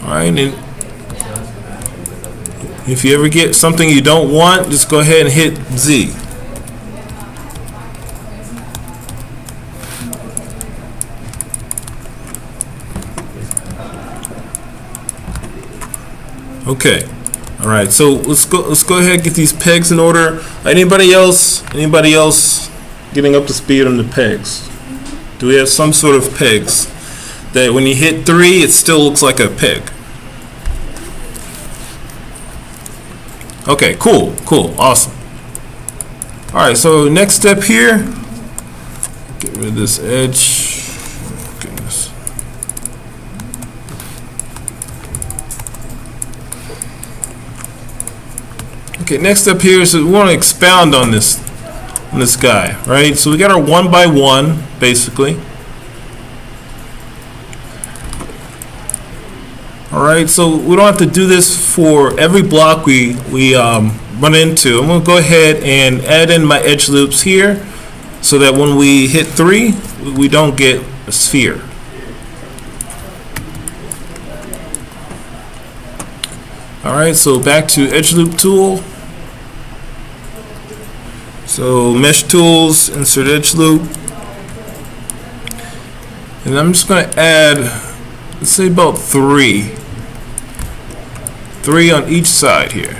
Alright, and if you ever get something you don't want, just go ahead and hit Z. Okay. Alright, so let's go ahead and get these pegs in order. Anybody else getting up to speed on the pegs? Do we have some sort of pegs that when you hit 3 it still looks like a peg? Okay, cool, awesome. Alright, so next step here, get rid of this edge. Goodness. Okay, next up here is we want to expound on this guy, right? So we got our 1 by 1 basically. All right, so we don't have to do this for every block we run into. I'm going to go ahead and add in my edge loops here so that when we hit 3, we don't get a sphere. All right, so back to edge loop tool. So mesh tools, insert edge loop. And I'm just going to add, let's say about 3 on each side here.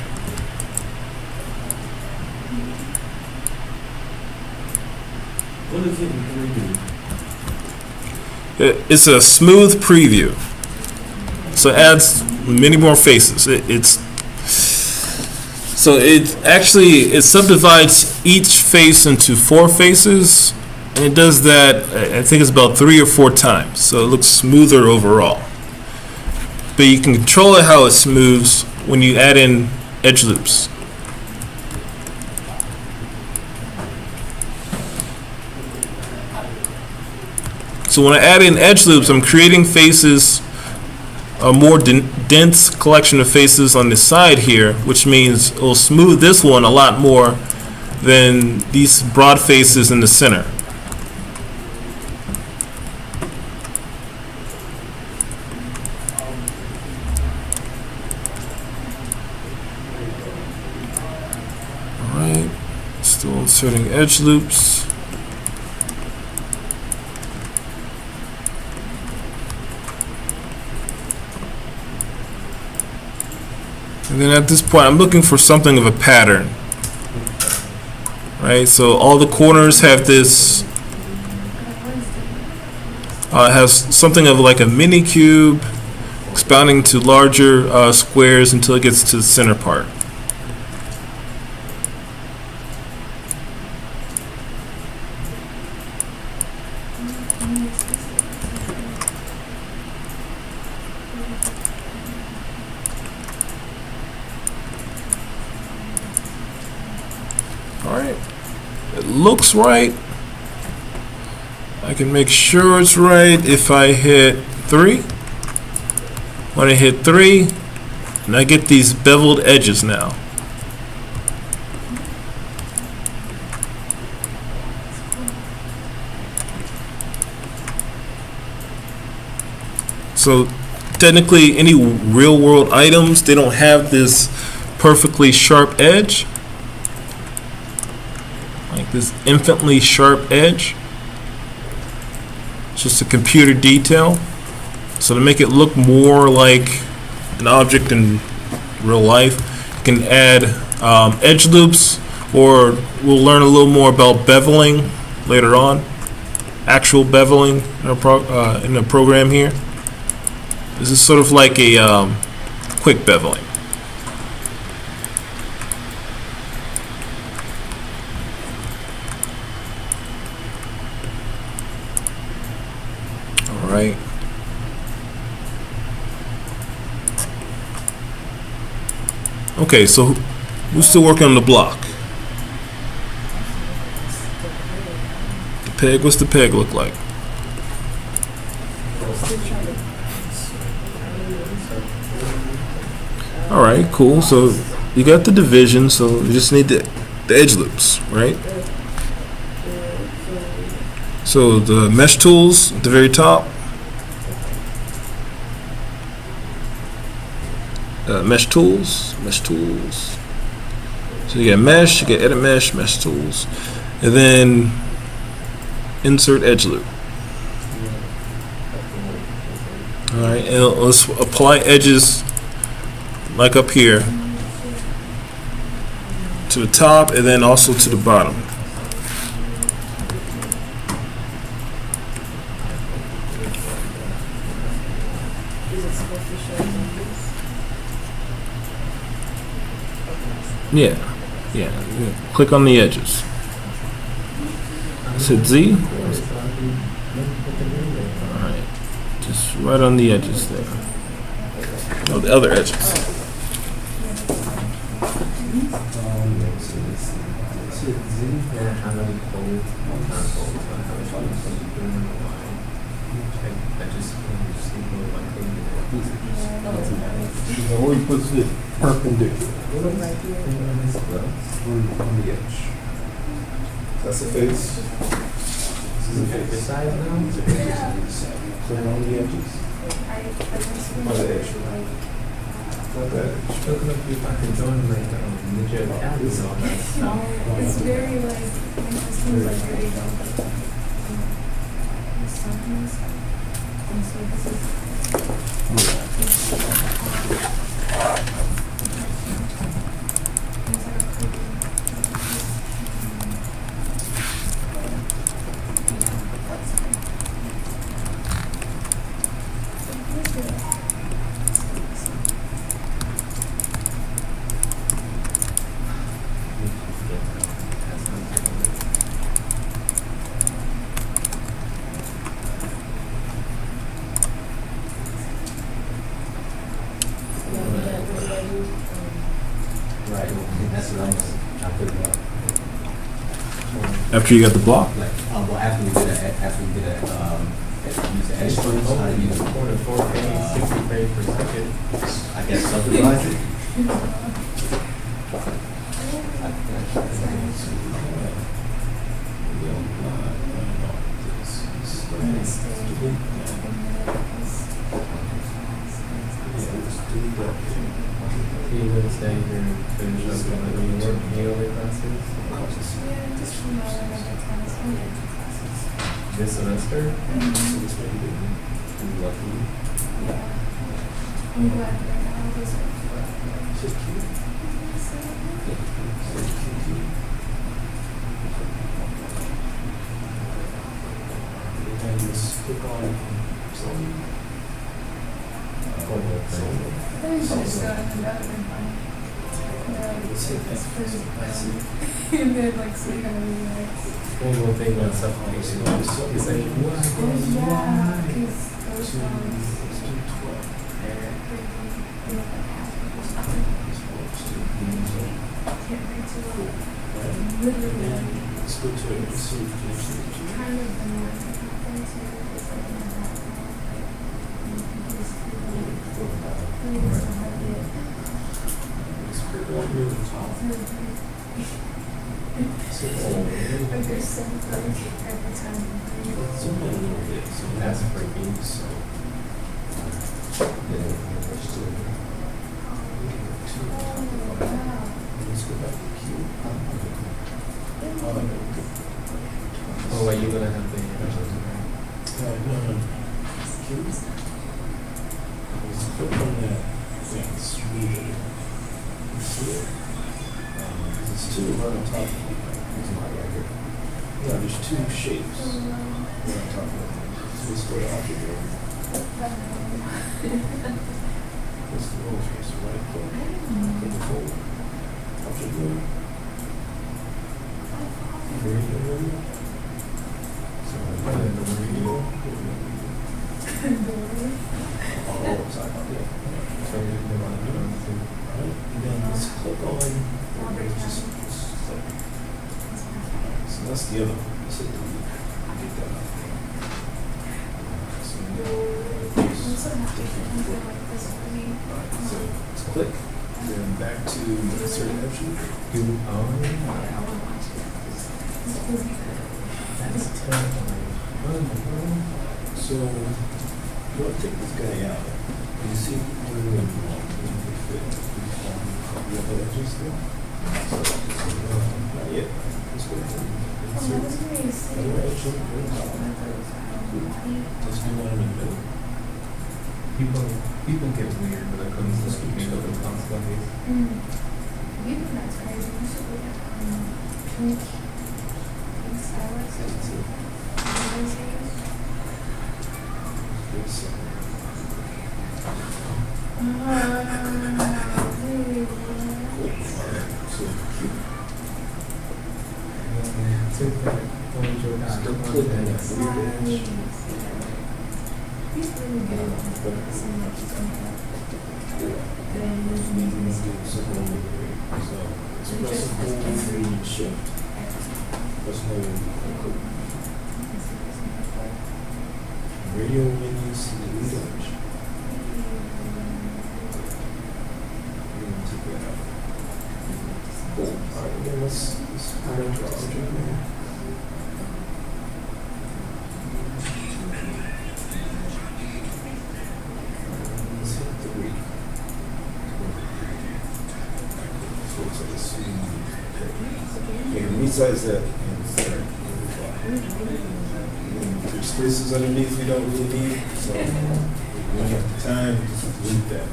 What is it in 3D? It's a smooth preview. So it adds many more faces. It subdivides each face into 4 faces, and it does that, I think it's about 3 or 4 times, so it looks smoother overall. But you can control it how it smooths when you add in edge loops. So when I add in edge loops, I'm creating faces, a more dense collection of faces on the side here, which means it will smooth this one a lot more than these broad faces in the center. Alright, still inserting edge loops. And then at this point, I'm looking for something of a pattern. Right, so all the corners have this, has something of like a mini cube, expounding to larger squares until it gets to the center part. All right, it looks right. I can make sure it's right if I hit 3. When I hit 3, and I get these beveled edges now. So technically, any real world items, they don't have this perfectly sharp edge. Like this infinitely sharp edge. It's just a computer detail. So to make it look more like an object in real life, you can add edge loops, or we'll learn a little more about beveling later on. Actual beveling in the program here. This is sort of like a quick beveling. All right. Okay, so we're still working on the block. The peg, what's the peg look like? All right, cool. So you got the division, so you just need the edge loops, right? So the mesh tools at the very top. Mesh tools. So you get mesh, you get edit mesh, mesh tools, and then insert edge loop. All right, and let's apply edges like up here to the top and then also to the bottom. Yeah. Click on the edges. Hit Z. Alright. Just right on the edges there. Oh, the other edges. Or he puts it perpendicular. On the edge. That's the face. This is the face. Click on the edges. On the edge. Not that edge. Look up if I can join like legit tabs and all that stuff. It's very like, it seems like very dull. And so this is. Right, that's what I was trying to figure out. After you got the block? Like, well, after we did use the edge points, how to use More than 4K, 60 frames per second. I guess subdivide it. You would say you're finished up on the work yoga classes Yeah, just from now on, I get classes. this semester? Lucky. I'm glad right now those are And just click on There's just another one. let's hit that. That's it. And then like see how he reacts. One more thing on suffocation. It's like, what? Oh yeah, because those songs, Let's do 12. they're crazy. They look like assholes. Can't read too well. Literally. Let's go to it. Let's see. Kind of annoying thing too. It's like in the background. Like, you can just feel it. Really so hard to Like there's some things every time you breathe. That's freaking. So, Oh wow. let's go back to Q. Oh, are you gonna have the No. Q. Let's click on that thing, smooth it. You see it? There's two right on top of it. Yeah, there's two shapes right on top of it. So let's go to object mode. What's the old face? Right click. Click the folder. Object mode. Radio mode. So I'm in the radio. Oh, sorry about that. Alright, and then let's click on so that's the other one. Let's hit delete. Get that out there. I'm so happy for people like this for me. So let's click. Then back to insert option. Oh, I want to watch it. It's really good. that's terrifying. So you want to take this guy out. And you see where you want to fit. You have the edges still? Not yet. Let's go ahead and Oh, that was insert. very sick. Other edge over here. Let's do one in the middle. People get weird when it comes to like makeup and cosplay. You think that's crazy? You should look at pink stylist. That's it. Good second. Really? Cool. Alright. So cute. Still click on that weird edge. He's really good at so much stuff. Then So let's press and hold shift. Press and hold. Radio menus delete edge. We're gonna take that out. Cool. Alright, then let's add it to our object now. Let's hit 3. So it's like a smooth. Okay, resize that and start. There's spaces underneath we don't really need, so when you have the time, just delete that.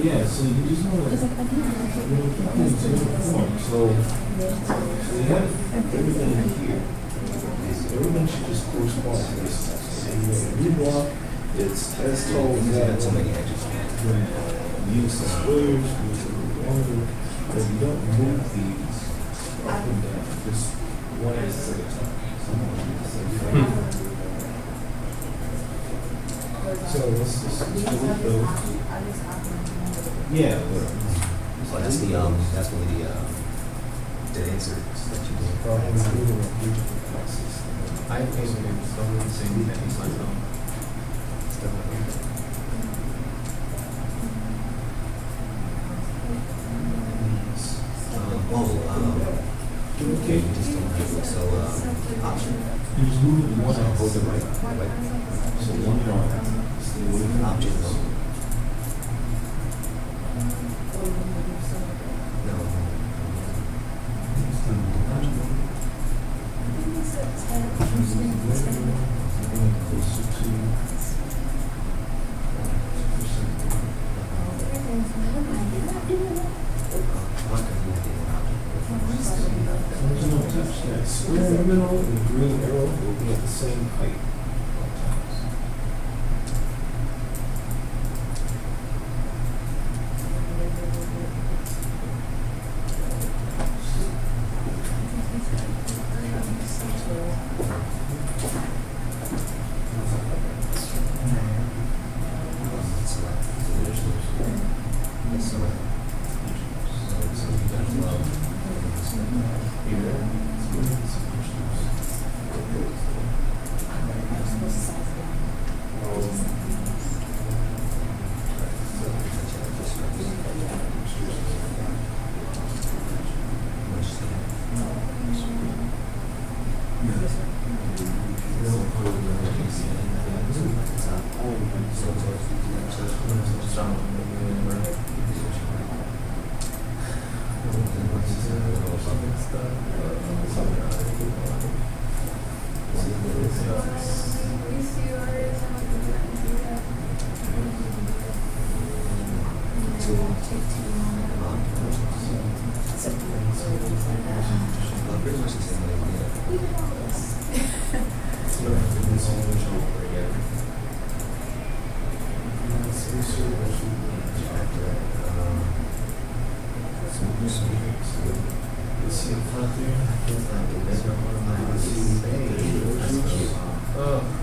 Yeah, so you just want to form. So we have everything here. Everything should just correspond to this. So you block, it's as tall as that. So many edges. Use the squares, use the longer, but you don't move these up and down. Just one axis at a time. So let's delete those. Yeah. So that's one of the inserts that you do. Probably moving a few different classes. I think it's some of the same things myself. Stuff like that. Okay, you just don't have it. So, option. You just move it one and Hold the right. So one line. Stay away from Object mode. closer to. There's no touch. That square in the middle and the green arrow will be at the same height.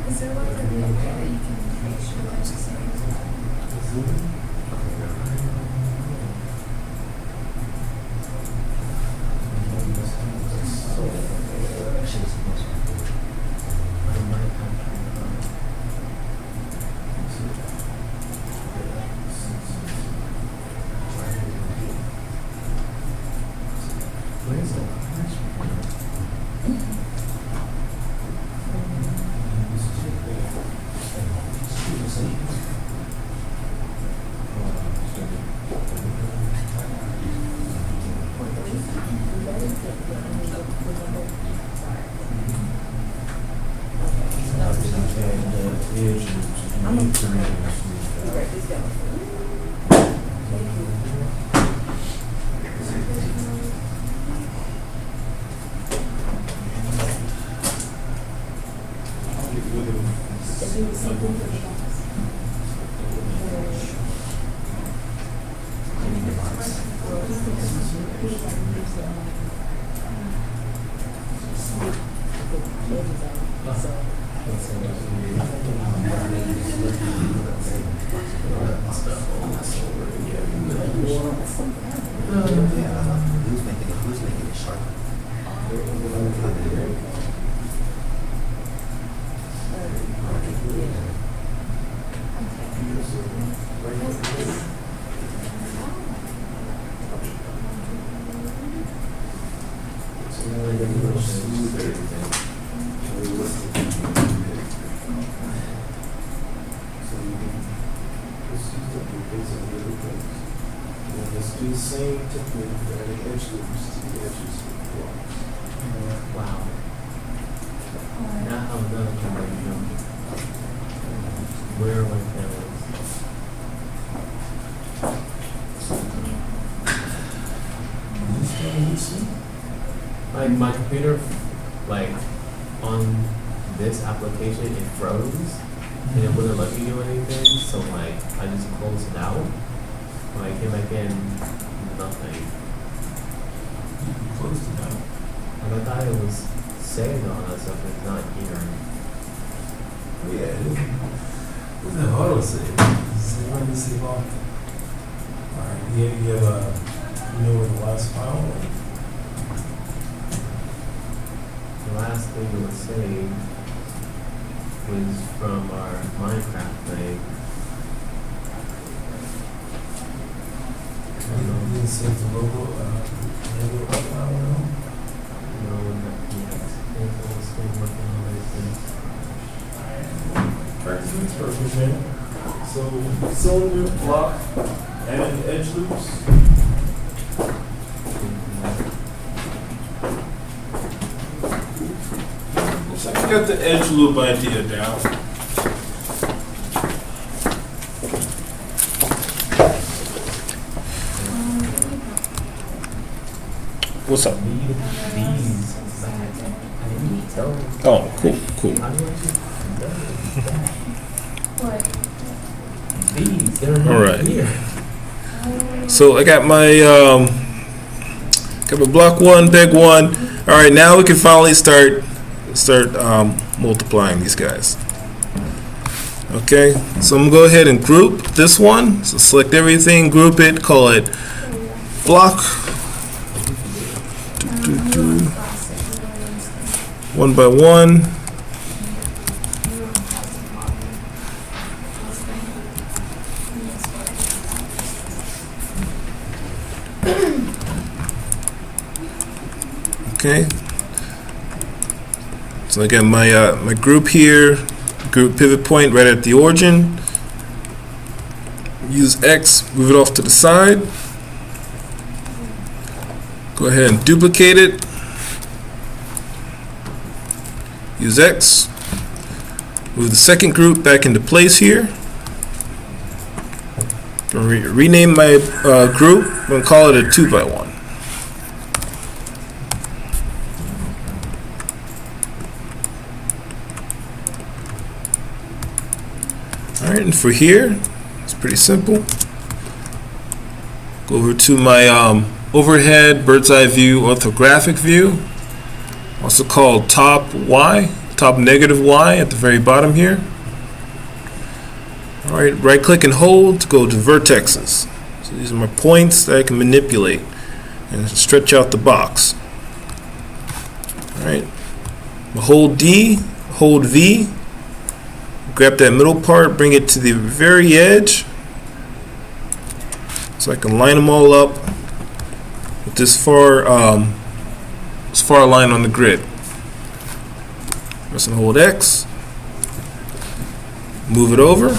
Is there like a way that you can make sure that it's the same? Who's making it sharper? Let's do the same technique for adding edge loops to the edges of the blocks. Wow. Now how done can I jump? Where are my cameras? Like my computer, like on this application, it froze and it wouldn't let me do anything. So like I just closed it out. When I came back in, nothing. Close it out. And I thought it was saved on us, so it's not here. Yeah, it doesn't have auto save. So why does it save often? Alright, you know where the last file was? The last thing it was saved was from our Minecraft thing. You didn't save the logo file now? No, not yet. It's still working on these things. Practice makes perfect, man. So, cylinder, block, and edge loops. So I got the edge loop idea down. What's up? These. Oh, cool, cool. What? These. They're not All right. here. So I got my block one, big one. All right, now we can finally start multiplying these guys. Okay, so I'm gonna go ahead and group this one. So select everything, group it, call it block. One by one. Okay. So I got my my group here, group pivot point right at the origin. Use X, move it off to the side. Go ahead and duplicate it. Use X. Move the second group back into place here. Rename my group. I'm going to call it a 2 by 1. Alright, and for here, it's pretty simple. Go over to my overhead bird's eye view orthographic view, also called top Y, top negative Y at the very bottom here. Alright, right click and hold to go to vertexes. So these are my points that I can manipulate and stretch out the box. Alright, hold D, hold V, grab that middle part, bring it to the very edge so I can line them all up with this far line on the grid. Press and hold X, move it over.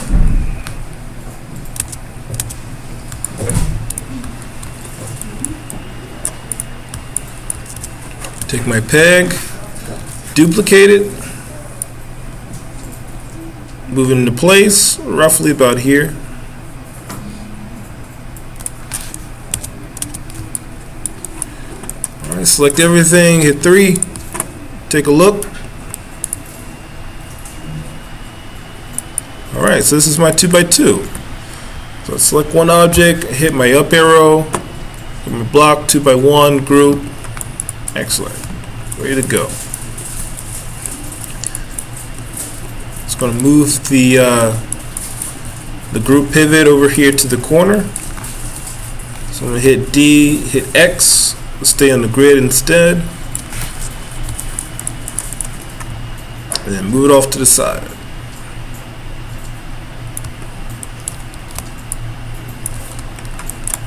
Take my peg, duplicate it, move it into place, roughly about here. Alright, select everything, hit 3, take a look. Alright, so this is my 2 by 2. So I select one object, hit my up arrow, hit my block, 2 by 1, group. Excellent. Ready to go. Just going to move the group pivot over here to the corner. So I'm going to hit D, hit X, stay on the grid instead, and then move it off to the side.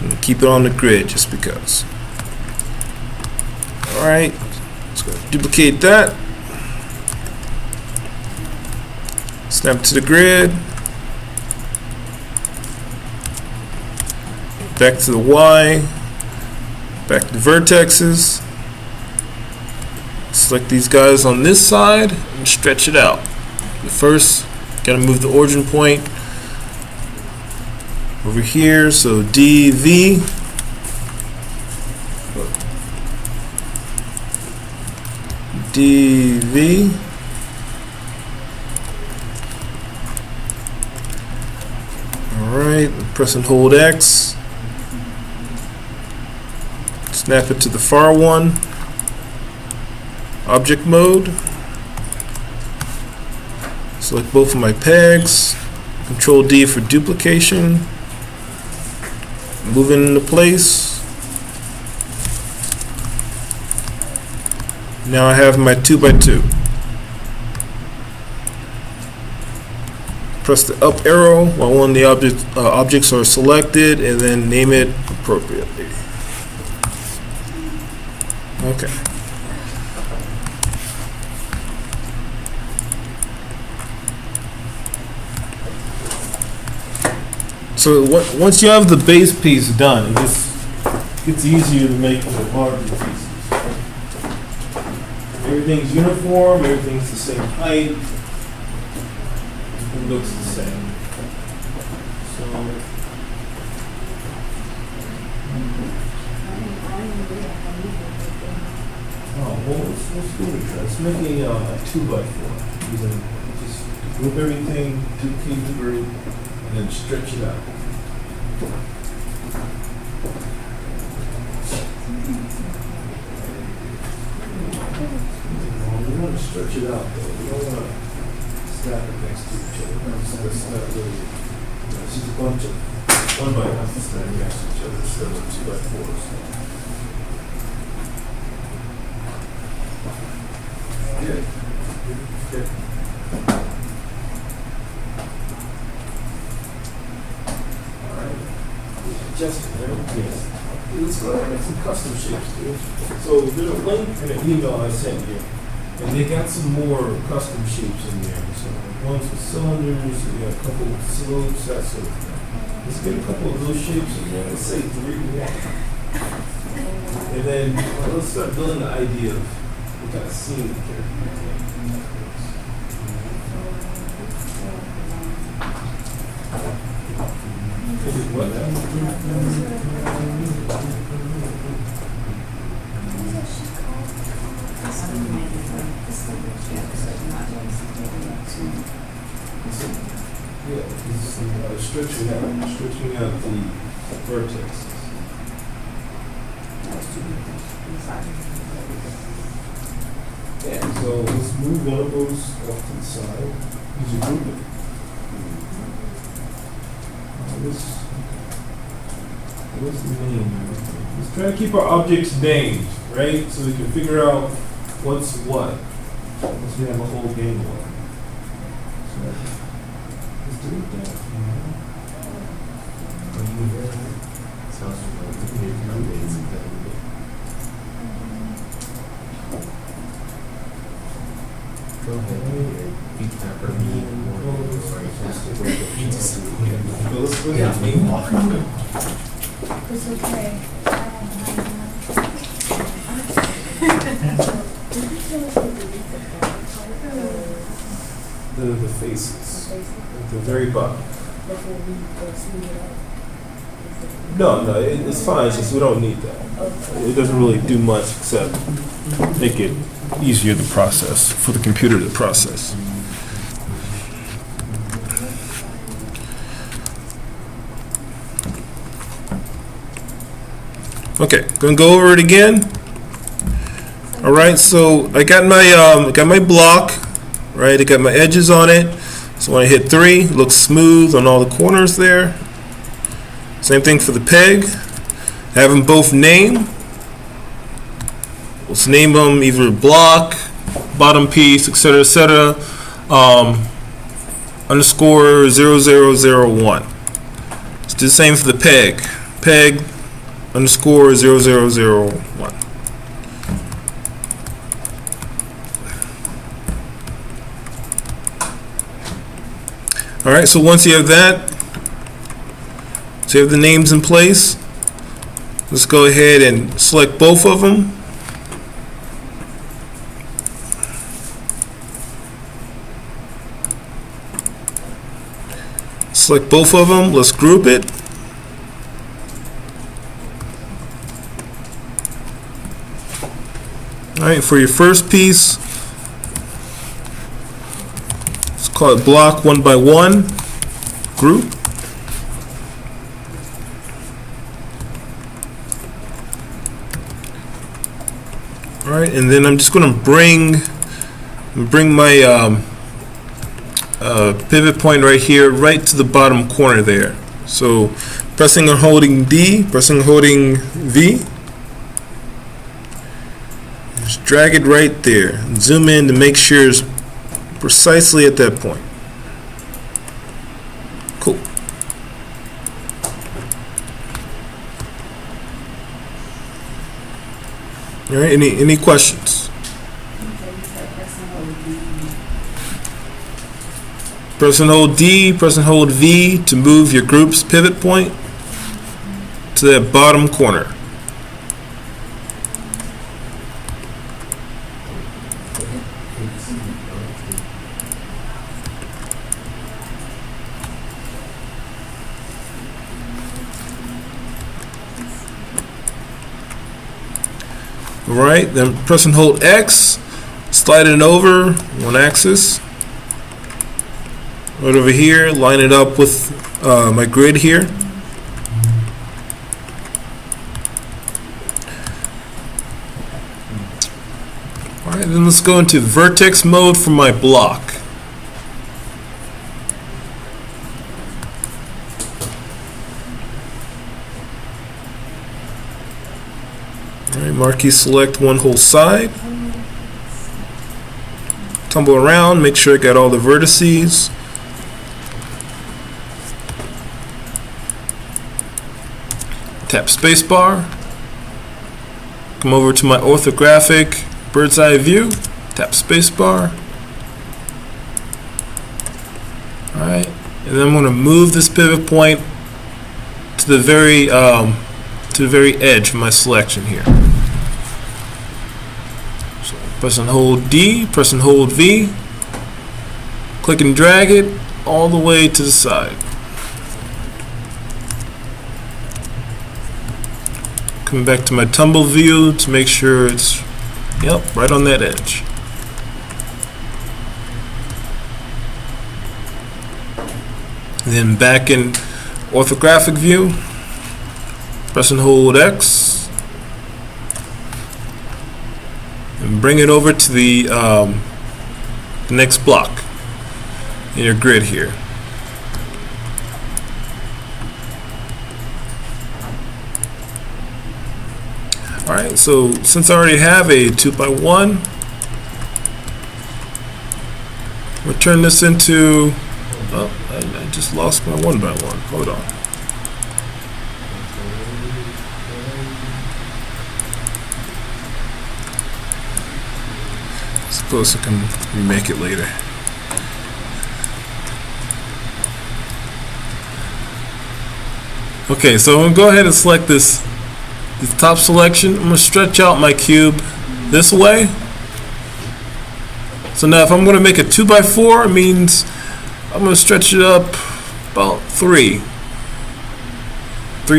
And keep it on the grid just because. Alright, let's go duplicate that. Snap to the grid. Back to the Y. Back to the vertexes. Select these guys on this side and stretch it out. But first, gotta move the origin point over here. So DV. DV. Alright, press and hold X. Snap it to the far one. Object mode. Select both of my pegs. Control D for duplication. Move it into place. Now I have my 2 by 2. Press the up arrow while one of the objects are selected, and then name it appropriately. Okay. So once you have the base piece done, it just gets easier to make the larger pieces. Everything's uniform, everything's the same height, it looks the same. So Well, let's do it. Let's make a 2x4. Using just group everything, 2 cubes group, and then stretch it out. We want to stretch it out though. We don't want to stack it next to each other. That's not really. It's just a bunch of 1x1 stacked next to each other instead of 2x4s. Good. Good. All right. Justin, there. Yes. Let's go ahead and make some custom shapes, dude. So there's a link in an email I sent you, and they got some more custom shapes in there. So ones with cylinders, we got a couple of slopes, that sort of thing. Let's get a couple of those shapes in there. Let's say 3, 1. And then let's start building the idea of what kind of scene the character. What Yeah, he's stretching out the vertex. Yeah, so let's move one of those off to the side. Use a group it. What's the name? Let's try to keep our objects named, right? So we can figure out what's what. Once we have a whole game one. So let's do it that. Sounds familiar. Mondays. Go ahead. Beat that for me. Let's go ahead. It's okay. The faces. At the very bottom. No, it's fine. It's just we don't need that. It doesn't really do much except make it easier to process, for the computer to process. Okay, gonna go over it again. All right, so I got my block, right? I got my edges on it. So when I hit 3, it looks smooth on all the corners there. Same thing for the peg. Have them both named. Let's name them either block, bottom piece, etc., etc. Underscore 0001. Let's do the same for the peg. Peg underscore 0001. All right, so once you have that, so you have the names in place, let's go ahead and select both of them. Select both of them, let's group it. All right, for your first piece, let's call it block 1 by 1 group. All right, and then I'm just going to bring my pivot point right here, right to the bottom corner there. So pressing and holding D, pressing and holding V. Just drag it right there. And zoom in to make sure it's precisely at that point. Cool. All right, any questions? Press and hold D, press and hold V to move your group's pivot point to that bottom corner. Right, then press and hold X, slide it over one axis. Right over here, line it up with my grid here. Alright, then let's go into vertex mode for my block. Alright, marquee select one whole side. Tumble around, make sure I got all the vertices. Tap spacebar. Come over to my orthographic bird's eye view. Tap spacebar. Alright, and then I'm going to move this pivot point to the very edge of my selection here. So press and hold D, press and hold V, click and drag it all the way to the side. Coming back to my tumble view to make sure it's, yep, right on that edge. And then back in orthographic view, press and hold X, and bring it over to the next block in your grid here. Alright, so since I already have a 2x1, we'll turn this into, oh, I just lost my 1x1. Hold on. Suppose I can remake it later. Okay, so I'm going to go ahead and select this top selection. I'm going to stretch out my cube this way. So now if I'm going to make a 2x4, it means I'm going to stretch it up about 3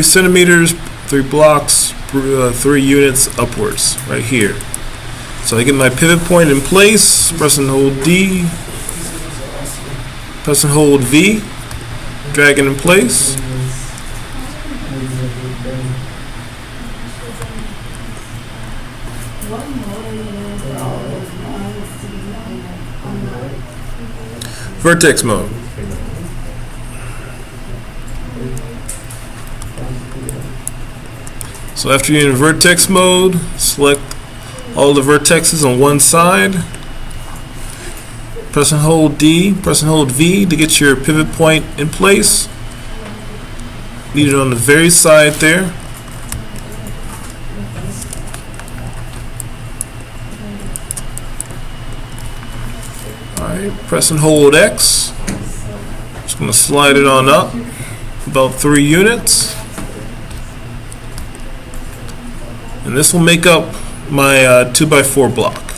centimeters, 3 blocks, 3 units upwards right here. So I get my pivot point in place, press and hold D, press and hold V, drag it in place. Vertex mode. So after you're in vertex mode, select all the vertexes on one side. Press and hold D, press and hold V to get your pivot point in place. Need it on the very side there. Alright, press and hold X. Just going to slide it on up about 3 units. And this will make up my 2x4 block.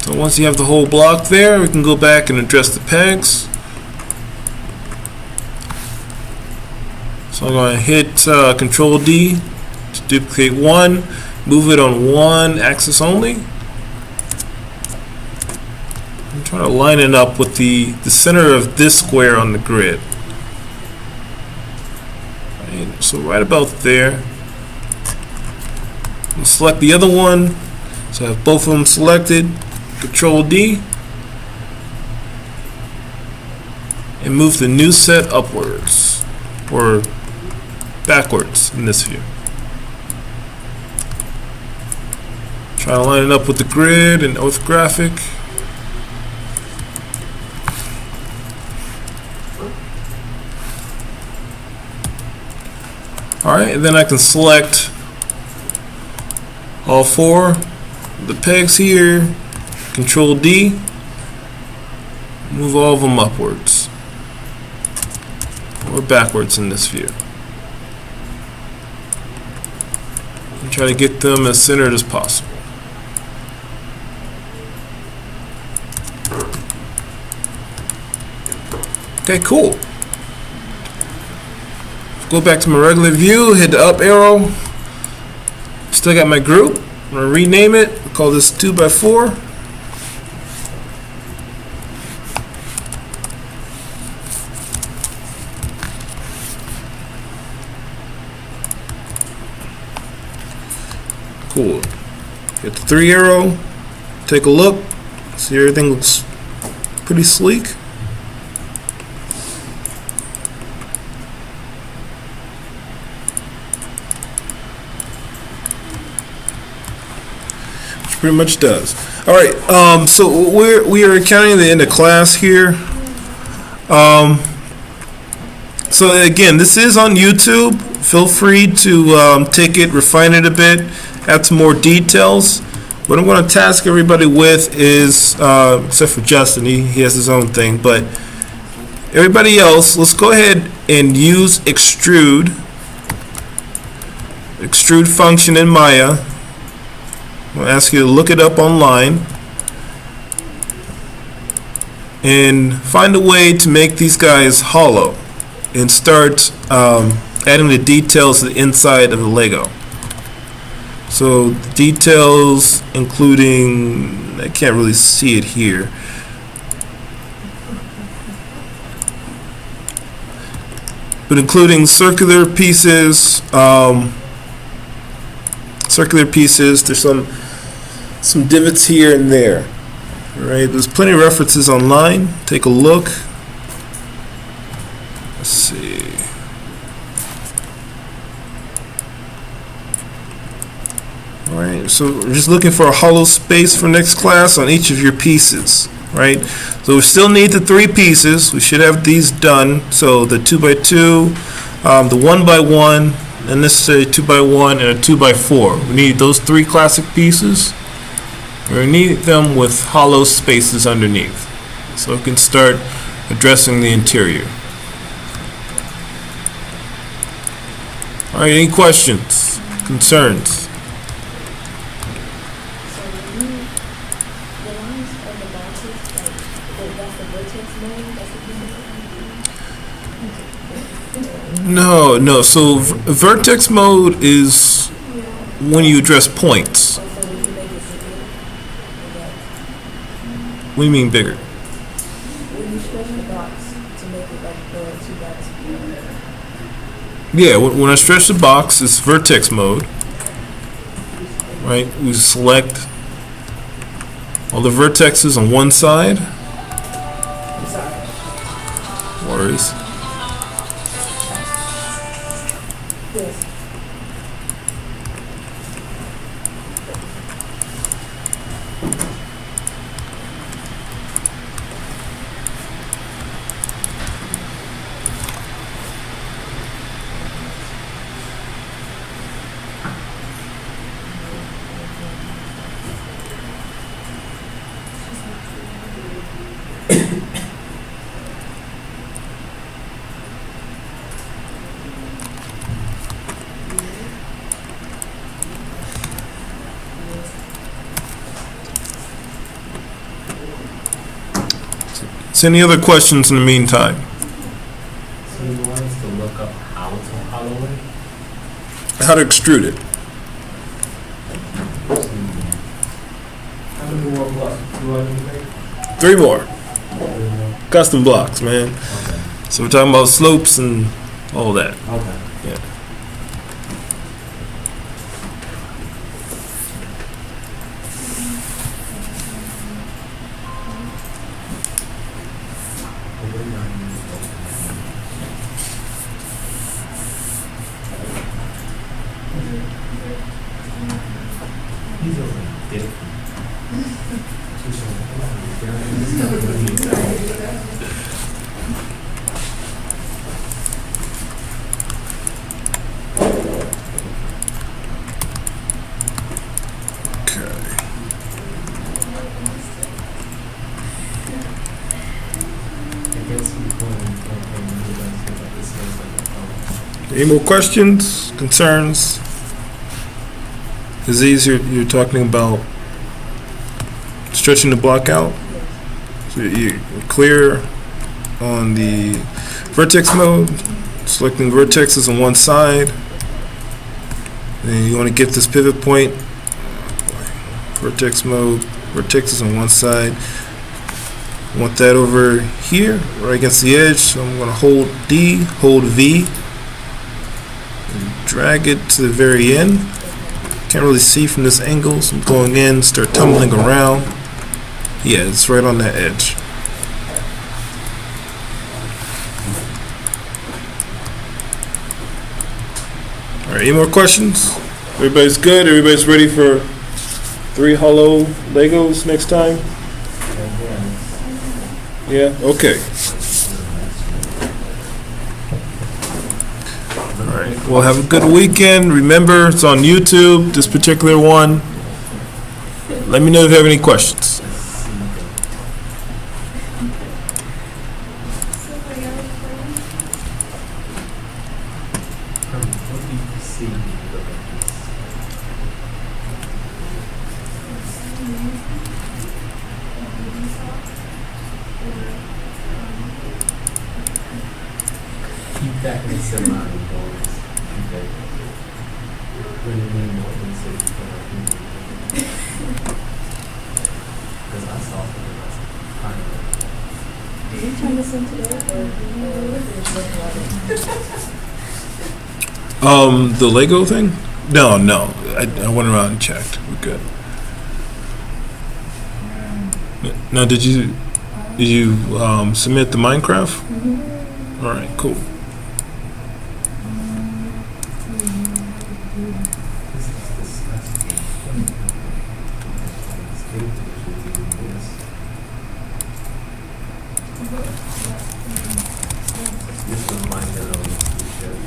So once you have the whole block there, we can go back and address the pegs. So I'm going to hit Control D to duplicate one, move it on one axis only. I'm trying to line it up with the center of this square on the grid. Right, so right about there. I'll select the other one. So I have both of them selected. Control D. And move the new set upwards. Or backwards in this view. Try to line it up with the grid and orthographic. Alright, and then I can select all 4 of the pegs here, Control D, move all of them upwards or backwards in this view. And try to get them as centered as possible. Okay, cool. go back to my regular view, hit the up arrow. Still got my group. I'm gonna rename it. Call this 2x4. Cool. Get the 3 arrow. Take a look. See, everything looks pretty sleek. Pretty much does. All right. So we are counting the end of class here. So again, this is on YouTube. Feel free to take it, refine it a bit, add some more details. What I'm going to task everybody with is, except for Justin, he has his own thing, but everybody else, let's go ahead and use extrude function in Maya. I'll ask you to look it up online and find a way to make these guys hollow and start adding the details to the inside of the Lego. So details including, I can't really see it here, but including circular pieces, there's some divots here and there. All right, there's plenty of references online. Take a look. Let's see. All right, so we're just looking for a hollow space for next class on each of your pieces. Right, so we still need the 3 pieces. We should have these done. So the 2x2, the 1x1. And this is a 2x1 and a 2x4. We need those 3 classic pieces. We need them with hollow spaces underneath, so we can start addressing the interior. All right, any questions, concerns? So the lines of the boxes, that's the vertex mode, that's the No. So vertex mode is when you address points. What do you mean bigger? When you stretch the box to make it like the 2 boxes. Yeah, when I stretch the box, it's vertex mode. Right? We select all the vertexes on one side. No worries. Yes. So any other questions in the meantime? So you want us to look up how to hollow it? How to extrude it? How many more blocks do I need to make? 3 more. Custom blocks, man. Okay. So we're talking about slopes and all that. Okay. Yeah. He's a dick. Any more questions, concerns? Aziz, you're talking about stretching the block out? So you're clear on the vertex mode, Selecting vertexes on one side. Then you want to get this pivot point. Vertex mode, vertexes on one side. Want that over here, right against the edge. So I'm going to hold D, hold V, and drag it to the very end. Can't really see from this angle, so I'm going in, start tumbling around. Yeah, it's right on that edge. All right, any more questions? Everybody's good? Everybody's ready for 3 hollow Legos next time? Yeah, okay. All right, well, have a good weekend. Remember, it's on YouTube, this particular one. Let me know if you have any questions. Keep that in semi goals. Okay. What do you mean more than 6? Because I saw something that's kind of. Did you try this in today? The Lego thing? No. I went around and checked. We're good. Now, did you submit the Minecraft? All right, cool. This was my general t-shirt.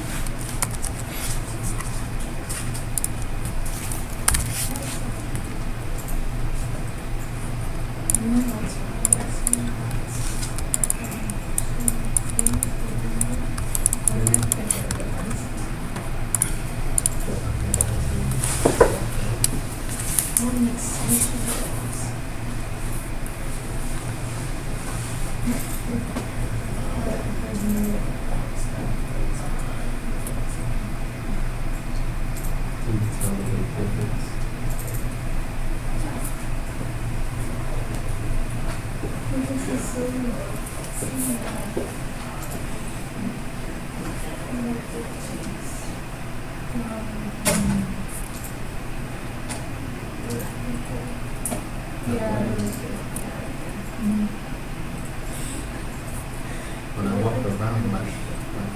When I walk around, my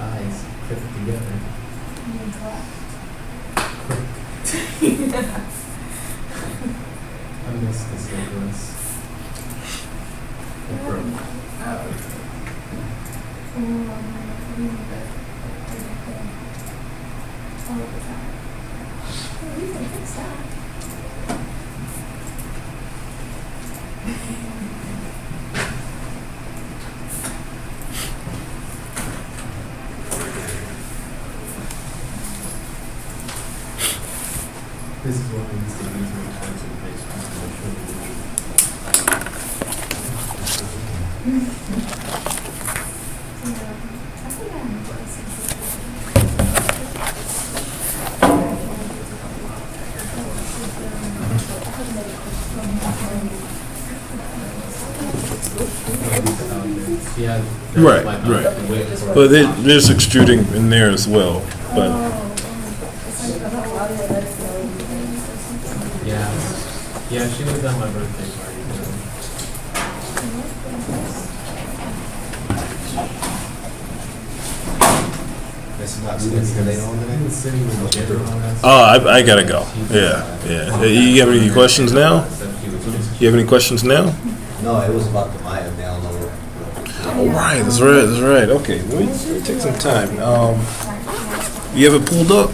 eyes click together. I miss the cigarettes. This is what we used to use when we tried to make yeah, Right, like, right. wait for But there's extruding in there as well. But yeah, she was at my birthday party too. That's not sitting later on He today. was sitting in the dinner on us. I gotta go. Yeah. You have any questions now? You have any questions now? No, it was about the Maya download. Oh, right. That's right. Okay, let me take some time. You have it pulled up?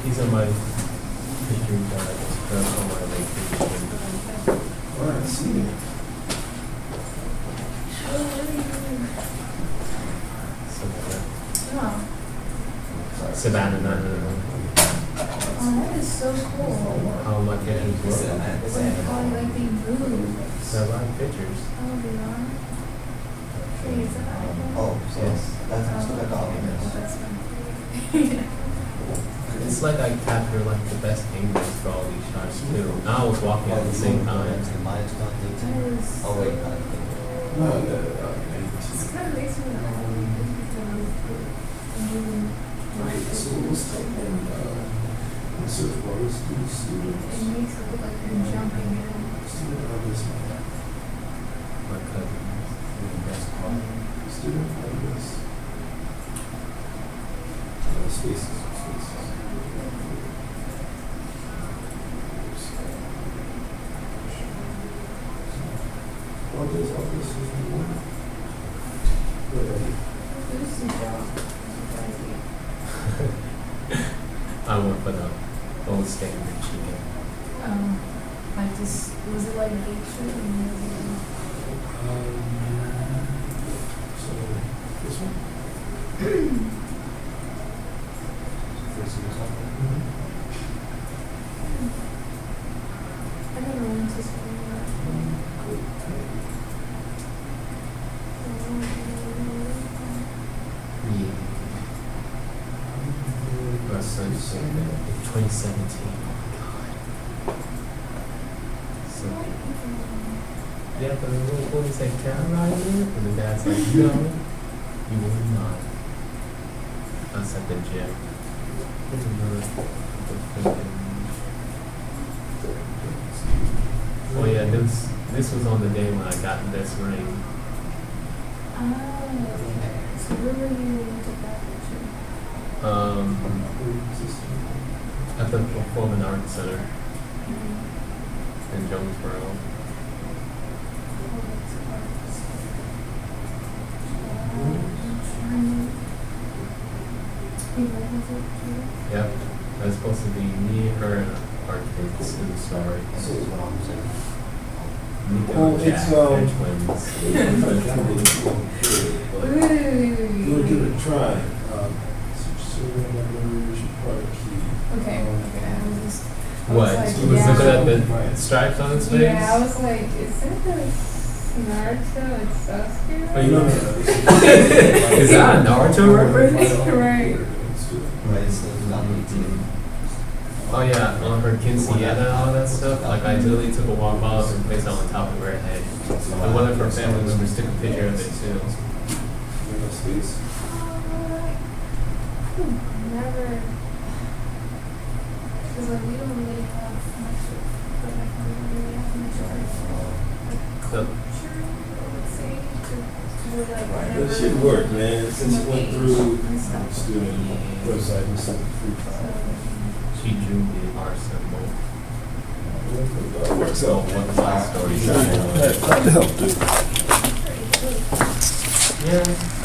He's on my history card. That's on my vacation. All right, see. Savannah, no. that is so cool. how my pictures look. Like how like they move. So a lot of pictures. Oh, they are. Okay, is that iPhone? Oh, Yes. that's like all. That's fine. It's like I capture like the best angles for all these shots too. And I was walking at the same time. That is. Oh, wait, No, It's kind of makes me so let's take in, search bar, let's do student. It makes it look like you're jumping in. Student of this month. My cousin, the best part. Student of this. Spaces. All this is one. Lucy job. I went for the old standard chicken. Like this, was it like big shit or was So, this one? I don't know when to say Yeah. My son said that in 2017. So, yeah, but what was that, Caroline? And the dad's like, no, you will not. Us at the gym. There's another freaking. Oh yeah, this was on the day when I got this ring. So where were you when you took that picture? At the Performing Arts Center in Jonesboro. Yep, that's supposed to be me, her, and our kids in the story. Nico Oh, and Jack, it's, they're twins. You want to give it a try. Serial number, part key. Okay, okay, I was just. I What? was like, You was yeah. looking at the stripes on his face? Yeah, I was like, is that the Naruto? It's Sasuke? Oh, you know Is that a Naruto reference? Right. Oh yeah, on her quinceañera and all that stuff. Like I literally took a walk off and placed it on top of her head. And one of her family members took a picture of it too. Never. Because like, we don't really have much of, but like, we don't really have much of like, So, culture, I would say, to like, whatever. That shit worked, man. Since you went through And stuff. student website and stuff free time. she drew the R symbol. Works So out. what my story Glad to help, dude. Yeah.